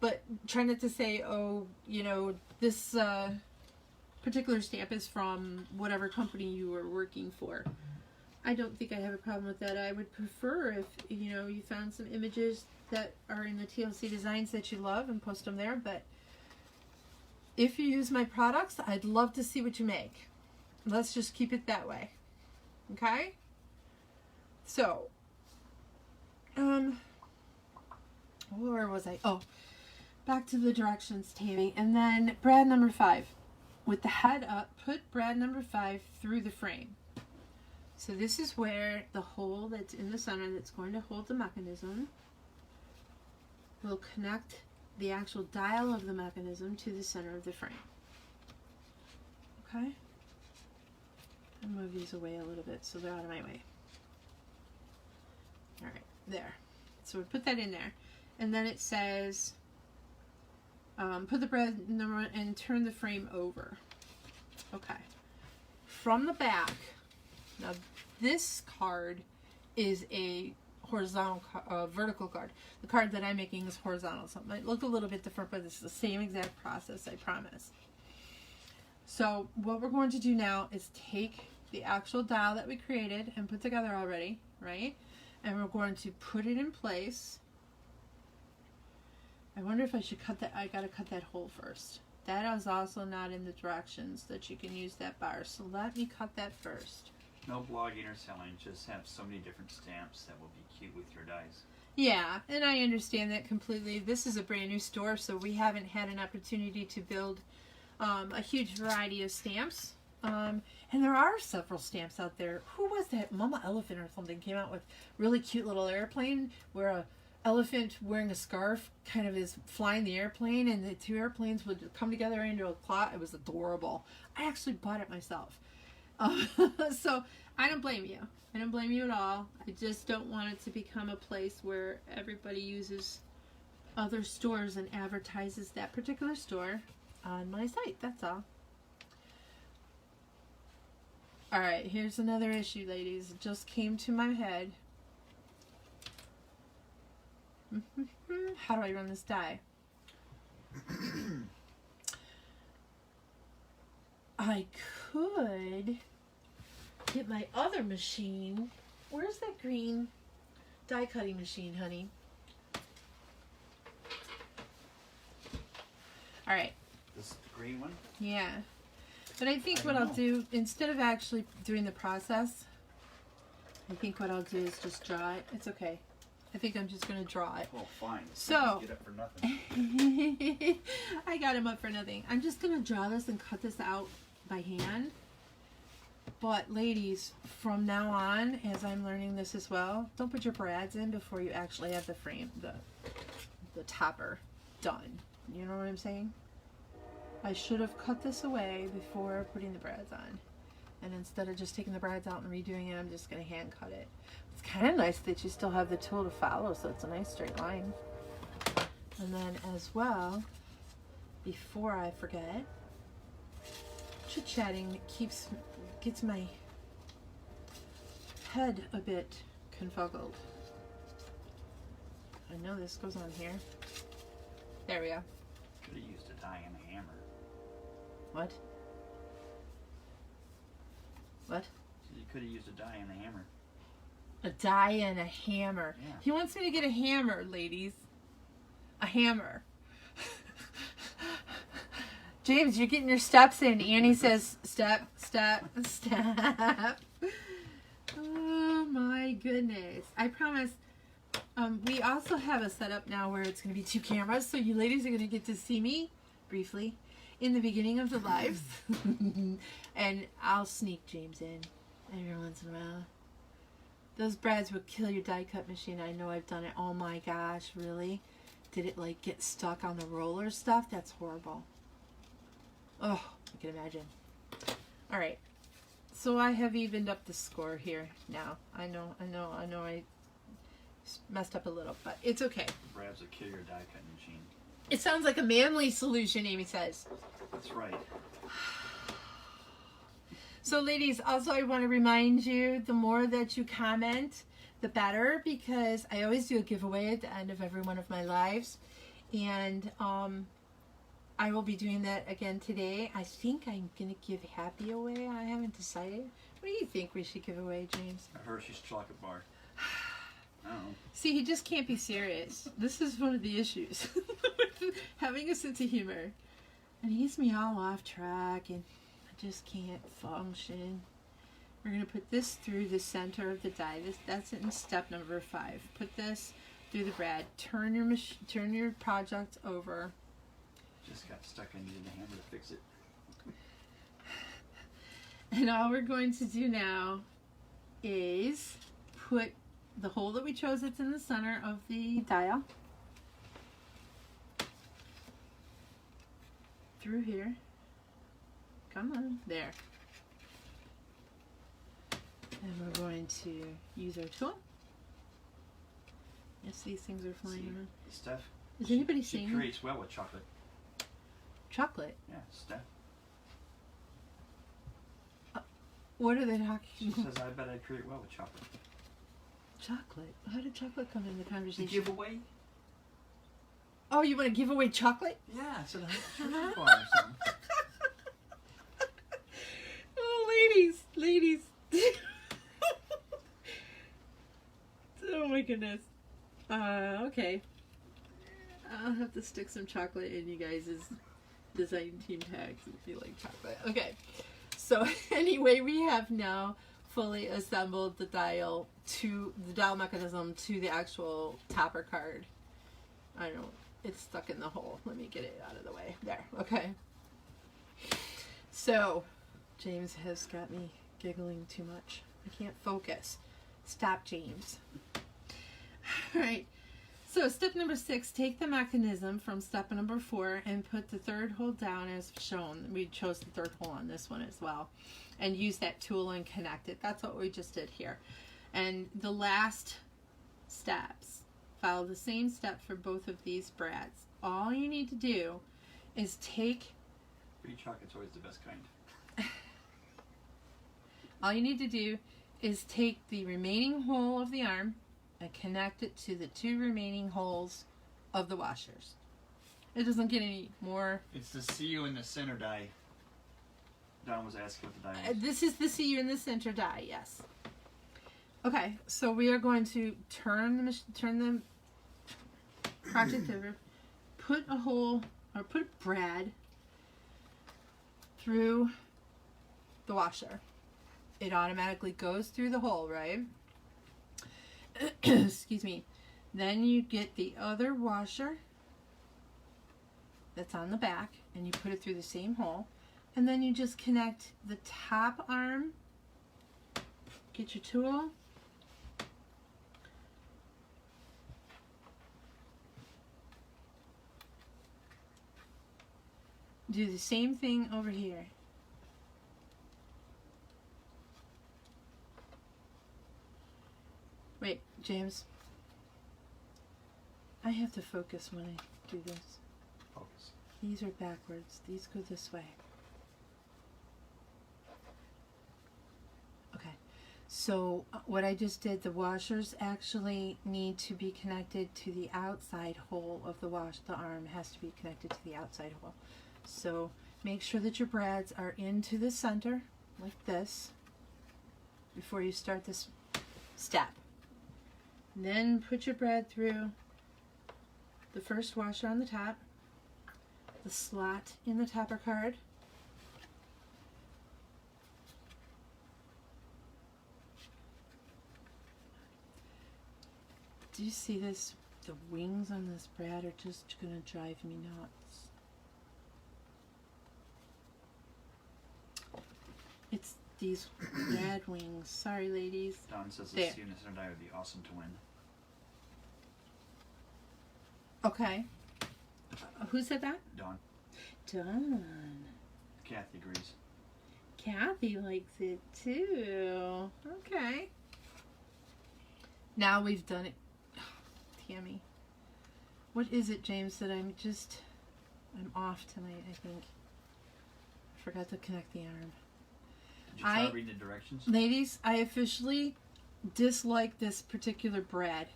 but try not to say, oh, you know, this particular stamp is from whatever company you are working for. I don't think I have a problem with that. I would prefer if, you know, you found some images that are in the TLC Designs that you love and post them there, but if you use my products, I'd love to see what you make. Let's just keep it that way. Okay? So, where was I? Oh, back to the directions, Tammy. And then brad number 5. With the head up, put brad number 5 through the frame. So this is where the hole that's in the center that's going to hold the mechanism will connect the actual dial of the mechanism to the center of the frame. Okay? I'll move these away a little bit so they're out of my way. Alright, there. So we put that in there. And then it says, put the brad number and turn the frame over. Okay. From the back, now this card is a horizontal, vertical card. The card that I'm making is horizontal, so it might look a little bit different, but it's the same exact process, I promise. So what we're going to do now is take the actual dial that we created and put together already, right? And we're going to put it in place. I wonder if I should cut that. I gotta cut that hole first. That is also not in the directions that you can use that bar. So let me cut that first. No blogging or selling, just have so many different stamps that will be cute with your dies. Yeah, and I understand that completely. This is a brand new store, so we haven't had an opportunity to build a huge variety of stamps. And there are several stamps out there. Who was that? Mama Elephant or something came out with really cute little airplane where a elephant wearing a scarf kind of is flying the airplane, and the two airplanes would come together into a cloud. It was adorable. I actually bought it myself. So I don't blame you. I don't blame you at all. I just don't want it to become a place where everybody uses other stores and advertises that particular store on my site. That's all. Alright, here's another issue, ladies. It just came to my head. How do I run this die? I could get my other machine. Where's that green die cutting machine, honey? Alright. This is the green one? Yeah. But I think what I'll do, instead of actually doing the process, I think what I'll do is just draw it. It's okay. I think I'm just going to draw it. Well, fine. So, Get up for nothing. I got him up for nothing. I'm just going to draw this and cut this out by hand. But ladies, from now on, as I'm learning this as well, don't put your brads in before you actually have the frame, the topper done. You know what I'm saying? I should have cut this away before putting the brads on. And instead of just taking the brads out and redoing it, I'm just going to hand cut it. It's kind of nice that you still have the tool to follow, so it's a nice straight line. And then as well, before I forget, chit-chatting gets my head a bit confuggled. I know this goes on here. There we go. Could have used a die and a hammer. What? What? You could have used a die and a hammer. A die and a hammer. Yeah. He wants me to get a hammer, ladies. A hammer. James, you're getting your steps in. Annie says, step, step, step. Oh my goodness. I promise. We also have a setup now where it's going to be 2 cameras, so you ladies are going to get to see me briefly in the beginning of the lives. And I'll sneak James in every once in a while. Those brads would kill your die cut machine. I know I've done it. Oh my gosh, really? Did it like get stuck on the roller stuff? That's horrible. Oh, I can imagine. All right. So I have evened up the score here now. I know I messed up a little, but it's okay. The brads will kill your die cutting machine. It sounds like a manly solution, Amy says. That's right. So ladies, also I want to remind you, the more that you comment, the better, because I always do a giveaway at the end of every one of my lives. And I will be doing that again today. I think I'm going to give Happy away. I haven't decided. What do you think we should give away, James? A Hershey's chocolate bar. I don't know. See, he just can't be serious. This is one of the issues. Having a sense of humor. And he's me all off track, and I just can't function. We're going to put this through the center of the die. That's in step number 5. Put this through the brad. Turn your project over. Just got stuck. I needed a hammer to fix it. And all we're going to do now is put the hole that we chose that's in the center of the dial through here. Come on, there. And we're going to use our tool. Yes, these things are flying around. Steph. Is anybody she seeing creates well with chocolate. chocolate? Yeah, Steph. What are they talking She about? says, I bet I create well with chocolate. Chocolate? How did chocolate come in the The conversation? giveaway? Oh, you want to give away chocolate? Yeah, it's a Hershey's bar or something. Oh, ladies. Oh my goodness. Okay. I'll have to stick some chocolate in you guys' design team tags if you like chocolate. Okay. So anyway, we have now fully assembled the dial mechanism to the actual topper card. I don't know. It's stuck in the hole. Let me get it out of the way. There. Okay. So, James has got me giggling too much. I can't focus. Stop, James. All right. So, step number 6, take the mechanism from step number 4 and put the third hole down as shown. We chose the third hole on this one as well. And use that tool and connect it. That's what we just did here. And the last steps, follow the same step for both of these brads. All you need to do is take... Free chocolate's always the best kind. All you need to do is take the remaining hole of the arm and connect it to the 2 remaining holes of the washers. It doesn't get any more. It's the CU in the center die. Don was asking what the die is. This is the CU in the center die, yes. Okay, so we are going to turn the project over, put a hole, or put a brad through the washer. It automatically goes through the hole, right? Excuse me. Then you get the other washer that's on the back and you put it through the same hole, and then you just connect the top arm. Get your tool. Do the same thing over here. Wait, James. I have to focus when I do this. Focus. These are backwards. These go this way. Okay. So what I just did, the washers actually need to be connected to the outside hole of the wash. The arm has to be connected to the outside hole. So make sure that your brads are into the center, like this, before you start this step. Then put your brad through the first washer on the top, the slot in the topper card, do you see this? The wings on this brad are just gonna drive me nuts. It's these brad wings. Sorry, ladies. Don says the There. CU in the center die would be awesome to win. Okay. Who said that? Don. Dawn. Kathy agrees. Kathy likes it too. Okay. Now we've done it. Tammy. What is it, James, that I'm off tonight, I think. I forgot to connect the arm. Did you try reading the directions? Ladies, I officially dislike this particular brad.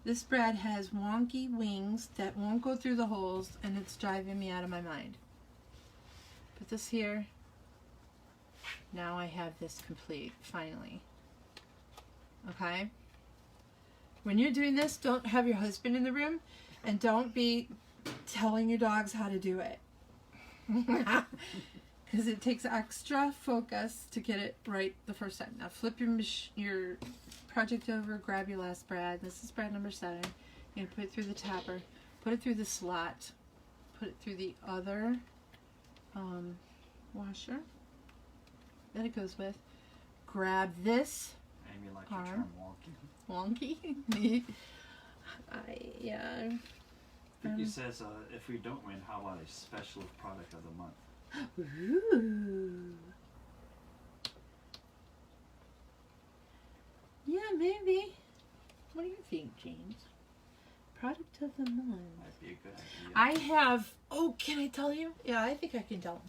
This brad has wonky wings that won't go through the holes, and it's driving me out of my mind. Put this here. Now I have this complete, finally. Okay? When you're doing this, don't have your husband in the room, and don't be telling your dogs how to do it. Because it takes extra focus to get it right the first time. Now flip your project over, grab your last brad. This is brad number 7. You're going to put it through the topper, put it through the slot, put it through the other washer that it goes with. Grab this Amy likes arm. your term wonky. Wonky. Yeah. Vicky says, if we don't win, how about a special product of the month? Ooh. Yeah, maybe. What do you think, James? Product of the month. Might be a good idea. I have. Oh, can I tell you? Yeah, I think I can tell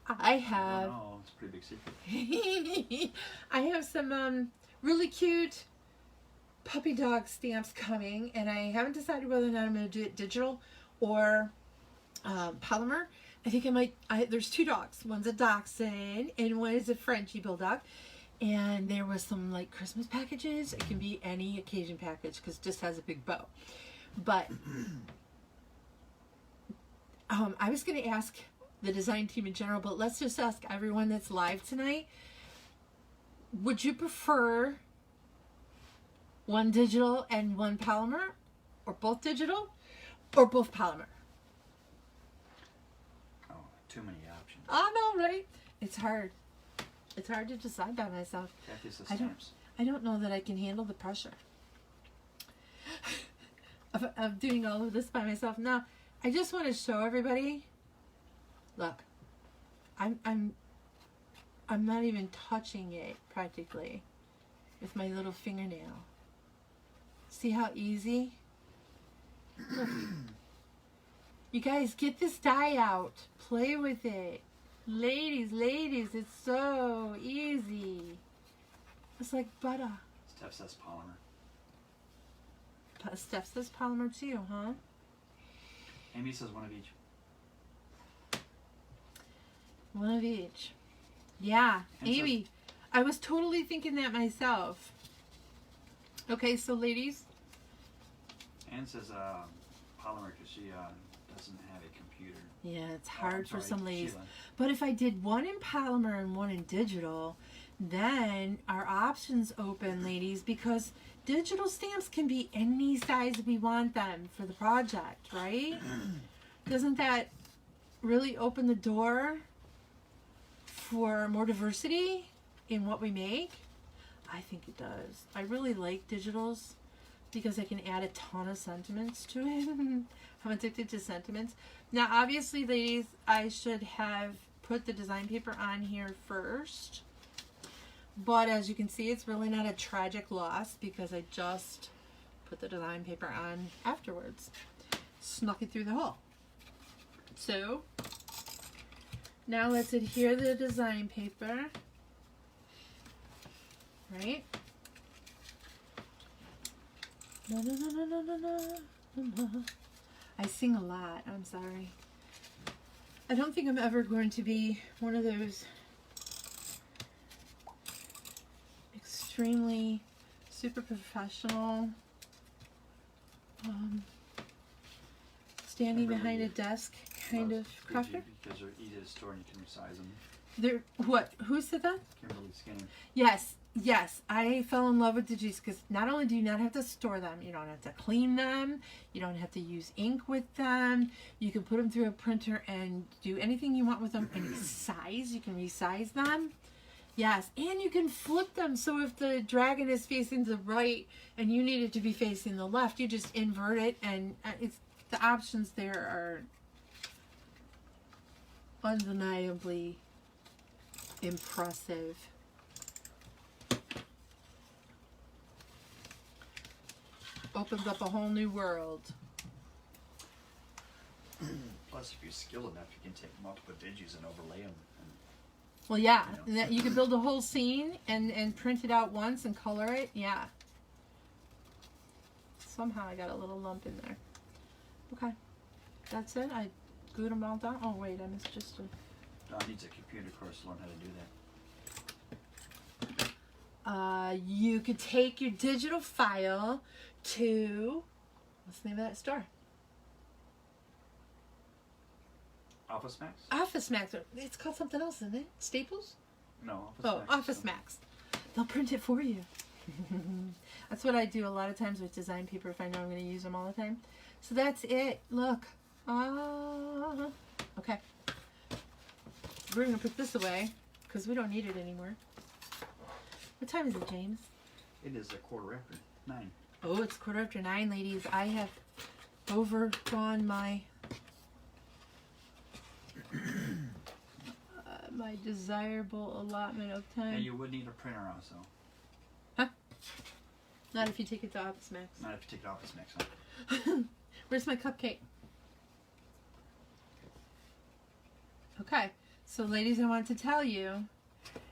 them. I have. Oh, it's a pretty big secret. I have some really cute puppy dog stamps coming, and I haven't decided whether or not I'm going to do it digital or polymer. I think I might. There's 2 dogs. One's a dachshund and one is a Frenchie bulldog. And there was some like Christmas packages. It can be any occasion package because it just has a big bow. But I was going to ask the design team in general, but let's just ask everyone that's live tonight. Would you prefer one digital and one polymer, or both digital, or both polymer? Oh, too many options. I know, right? It's hard. It's hard to decide by myself. Kathy says stamps. I don't know that I can handle the pressure of doing all of this by myself. Now, I just want to show everybody. Look, I'm not even touching it practically with my little fingernail. See how easy? Look. You guys, get this die out. Play with it. Ladies, it's so easy. It's like butter. Steph says polymer. Steph says polymer too, huh? Amy says one of each. One of each. Yeah, And Amy. I was totally thinking that myself. Okay, so ladies. Anne says polymer because she doesn't have a computer. Yeah, it's hard for some ladies. Sheila. But if I did one in polymer and one in digital, then our options open, ladies, because digital stamps can be any size we want them for the project, right? Doesn't that really open the door for more diversity in what we make? I think it does. I really like digitals because I can add a ton of sentiments to it. I'm addicted to sentiments. Now, obviously, ladies, I should have put the design paper on here first. But as you can see, it's really not a tragic loss because I just put the design paper on afterwards. Snuck it through the hole. So, now let's adhere the design paper. Right? Na, na, na, na, na, na, na. I sing a lot. I'm sorry. I don't think I'm ever going to be one of those extremely super professional standing behind a desk kind of crafter. Because they're easy to store and you can resize them. They're what? Who said that? Kimberly Skinner. Yes, I fell in love with digis because not only do you not have to store them, you don't have to clean them, you don't have to use ink with them, you can put them through a printer and do anything you want with them, any size, you can resize them. Yes, and you can flip them, so if the dragon is facing the right and you need it to be facing the left, you just invert it, and it's the options there are undeniably impressive. Opens up a whole new world. Plus, if you're skilled enough, you can take multiple digis and overlay them. Well, yeah, you could build a whole scene and print it out once and color it. Yeah. Somehow I got a little lump in there. Okay, that's it. I glued them all down. Oh wait, I missed just a. Don needs a computer course to learn how to do that. You could take your digital file to, what's the name of that store? Office Max? Office Max. It's called something else, isn't it? Staples? No, Office Max. Office Max. They'll print it for you. That's what I do a lot of times with design paper if I know I'm going to use them all the time. So that's it. Look. Okay. We're going to put this away because we don't need it anymore. What time is it, James? It is 9:15. Oh, it's 9:15, ladies. I have overgone my my desirable allotment of time. And you would need a printer also. Huh? Not if you take it to Office Max. Not if you take it to Office Max. Huh? Where's my cupcake? Okay, so ladies, I want to tell you,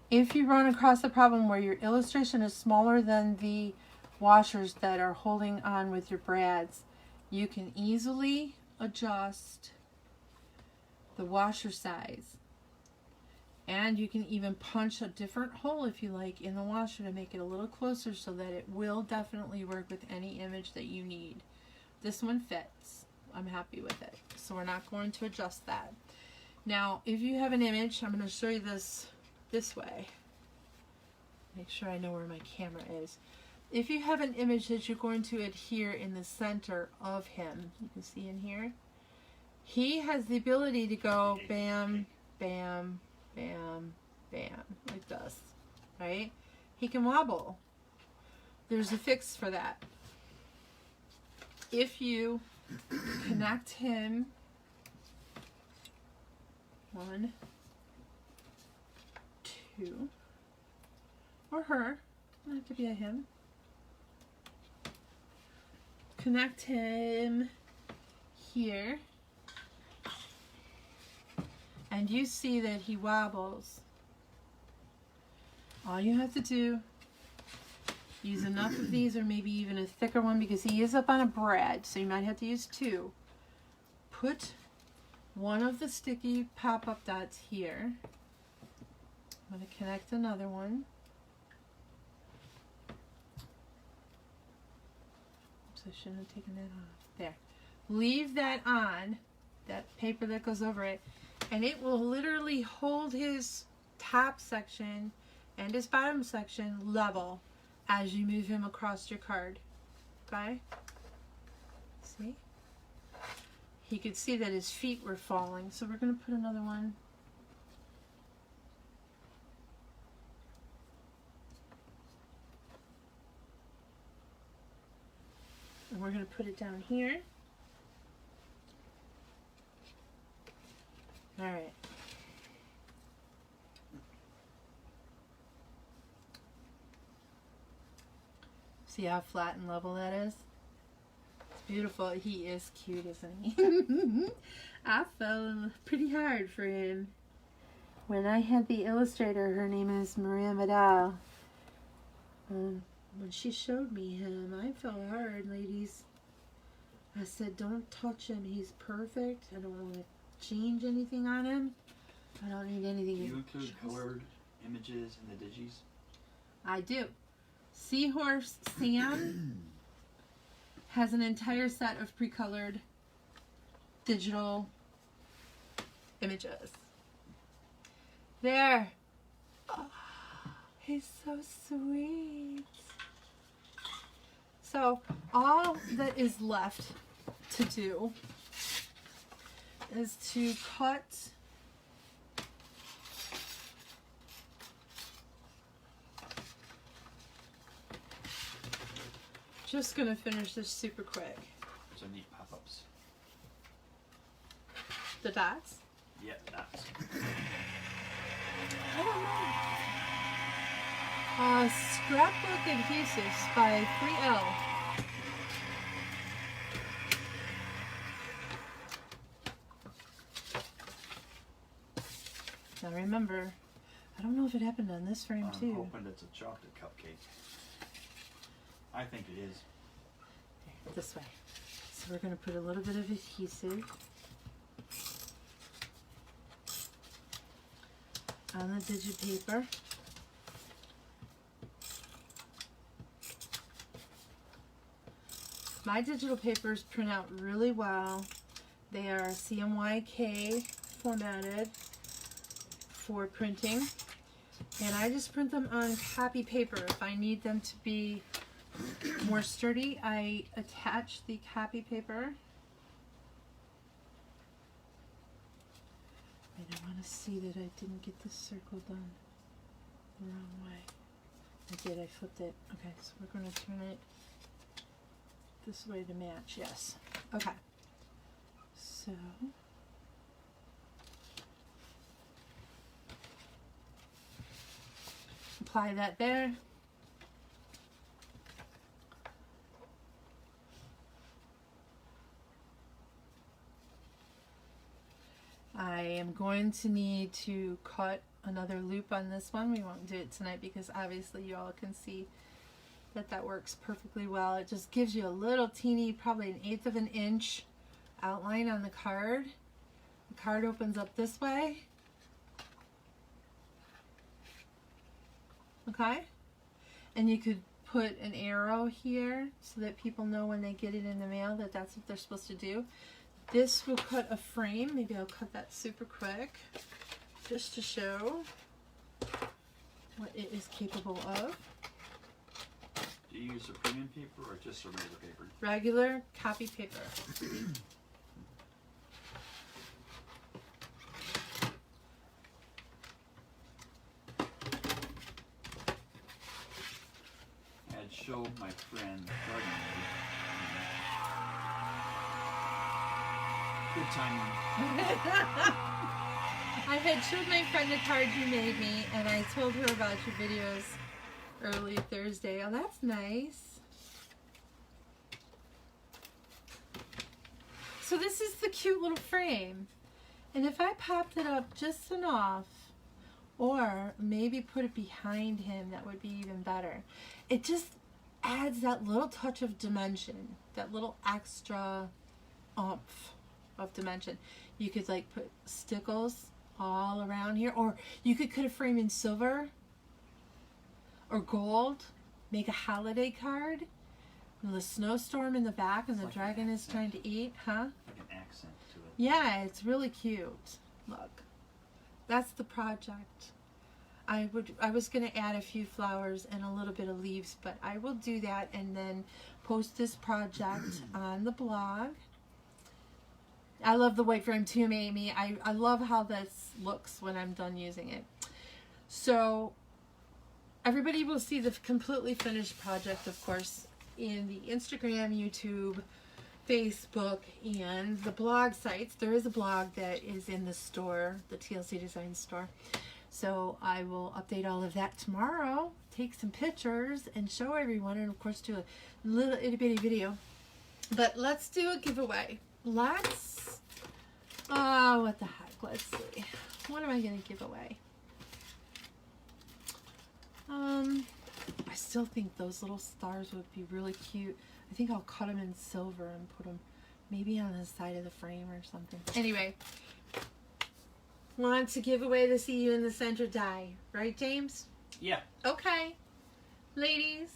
if you run across a problem where your illustration is smaller than the washers that are holding on with your brads, you can easily adjust the washer size. And you can even punch a different hole if you like in the washer to make it a little closer so that it will definitely work with any image that you need. This one fits. I'm happy with it. So we're not going to adjust that. Now, if you have an image, I'm going to show you this way. Make sure I know where my camera is. If you have an image that you're going to adhere in the center of him, you can see in here, he has the ability to go bam, bam, bam, bam, like this, right? He can wobble. There's a fix for that. If you connect him, 1, 2, or her, doesn't have to be a him. Connect him here. and you see that he wobbles, all you have to do, use enough of these, or maybe even a thicker one, because he is up on a brad, so you might have to use two. Put one of the sticky pop-up dots here. I'm going to connect another one. Oops, I shouldn't have taken that off. There. Leave that on, that paper that goes over it, and it will literally hold his top section and his bottom section level as you move him across your card. Okay? See? He could see that his feet were falling, so we're going to put another one. And we're going to put it down here. All right. See how flat and level that is? It's beautiful. He is cute, isn't he? I fell pretty hard for him. When I had the illustrator, her name is Maria Vidal. When she showed me him, I fell hard, ladies. I said, don't touch him. He's perfect. I don't want to change anything on him. I don't need anything. Do you include colored images in the digis? I do. Seahorse Sam has an entire set of pre-colored digital images. There. Oh, he's so sweet. So all that is left to do is to cut just gonna finish this super quick. So neat pop-ups. The dots? Yeah, dots. I don't know. Scrapbook Adhesives by 3L. Now remember, I don't know if it happened on this frame too. I'm hoping it's a chocolate cupcake. I think it is. This way. So we're going to put a little bit of adhesive on the digipaper. My digital papers print out really well. They are CMYK formatted for printing, and I just print them on copy paper. If I need them to be more sturdy, I attach the copy paper. And I want to see that I didn't get this circle done the wrong way. I did, I flipped it. Okay, so we're going to turn it this way to match, yes. Okay, so apply that there. I am going to need to cut another loop on this one. We won't do it tonight because obviously you all can see that that works perfectly well. It just gives you a little teeny, probably 1/8 of an inch outline on the card. The card opens up this way. Okay? And you could put an arrow here so that people know when they get it in the mail that that's what they're supposed to do. This will cut a frame. Maybe I'll cut that super quick just to show what it is capable of. Do you use a premium paper or just a regular paper? Regular copy paper. I'd show my friend gardening. Good timing. I had showed my friend the card you made me, and I told her about your videos early Thursday. Oh, that's nice. So this is the cute little frame. And if I popped it up just enough, or maybe put it behind him, that would be even better. It just adds that little touch of dimension, that little extra oomph of dimension. You could like put stickles all around here, or you could cut a frame in silver or gold, make a holiday card with a snowstorm in the back and the like dragon is trying to eat, huh? Like an accent to it. Yeah, it's really cute. Look, that's the project. I was going to add a few flowers and a little bit of leaves, but I will do that and then post this project on the blog. I love the white frame too, Amy. I love how this looks when I'm done using it. So everybody will see the completely finished project, of course, in the Instagram, YouTube, Facebook, and the blog sites. There is a blog that is in the store, the TLC Designs store. So I will update all of that tomorrow, take some pictures, and show everyone, and of course do a little itty bitty video. But let's do a giveaway. Let's, what the heck, let's see. What am I going to give away? I still think those little stars would be really cute. I think I'll cut them in silver and put them maybe on the side of the frame or something. Anyway, want to give away the See You in the Center die, right, James? Yeah. Okay. Ladies,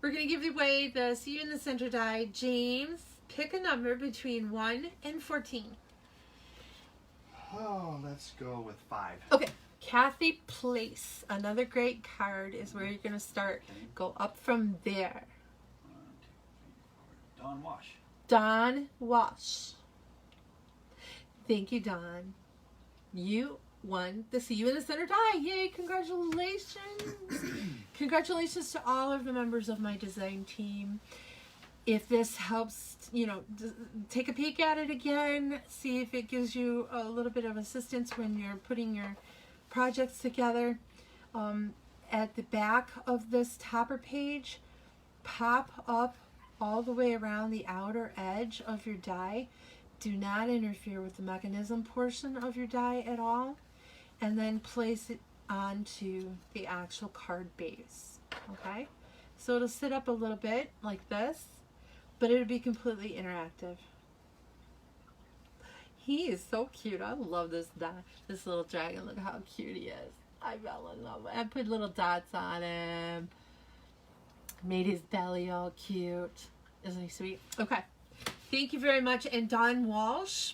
we're going to give away the See You in the Center die. James, pick a number between 1 and 14. Oh, let's go with 5. Okay. Kathy Place. Another great card is where you're going to start. Okay. Go up from there. 1, 2, 3, 4. Dawn Wash. Dawn Wash. Thank you, Dawn. You won the See You in the Center die. Yay, congratulations. Congratulations to all of the members of my design team. If this helps, you know, take a peek at it again, see if it gives you a little bit of assistance when you're putting your projects together. At the back of this topper page, pop up all the way around the outer edge of your die. Do not interfere with the mechanism portion of your die at all, and then place it onto the actual card base. Okay, so it'll sit up a little bit like this, but it'll be completely interactive. He is so cute. I love this die, this little dragon. Look how cute he is. I fell in love. I put little dots on him. Made his belly all cute. Isn't he sweet? Okay. Thank you very much. And Dawn Walsh,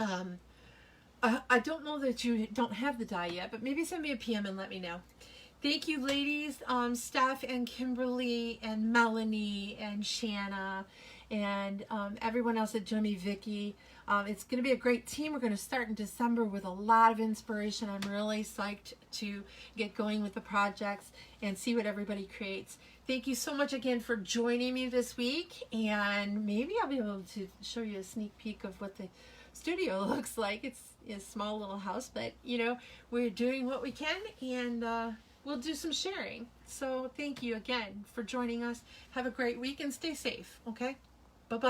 I don't know that you don't have the die yet, but maybe send me a PM and let me know. Thank you, ladies. Steph and Kimberly and Melanie and Shanna and everyone else at Jimmy, Vicky. It's going to be a great team. We're going to start in December with a lot of inspiration. I'm really psyched to get going with the projects and see what everybody creates. Thank you so much again for joining me this week, and maybe I'll be able to show you a sneak peek of what the studio looks like. It's a small little house, but you know, we're doing what we can, and we'll do some sharing. So thank you again for joining us. Have a great week and stay safe, okay? Bye-bye.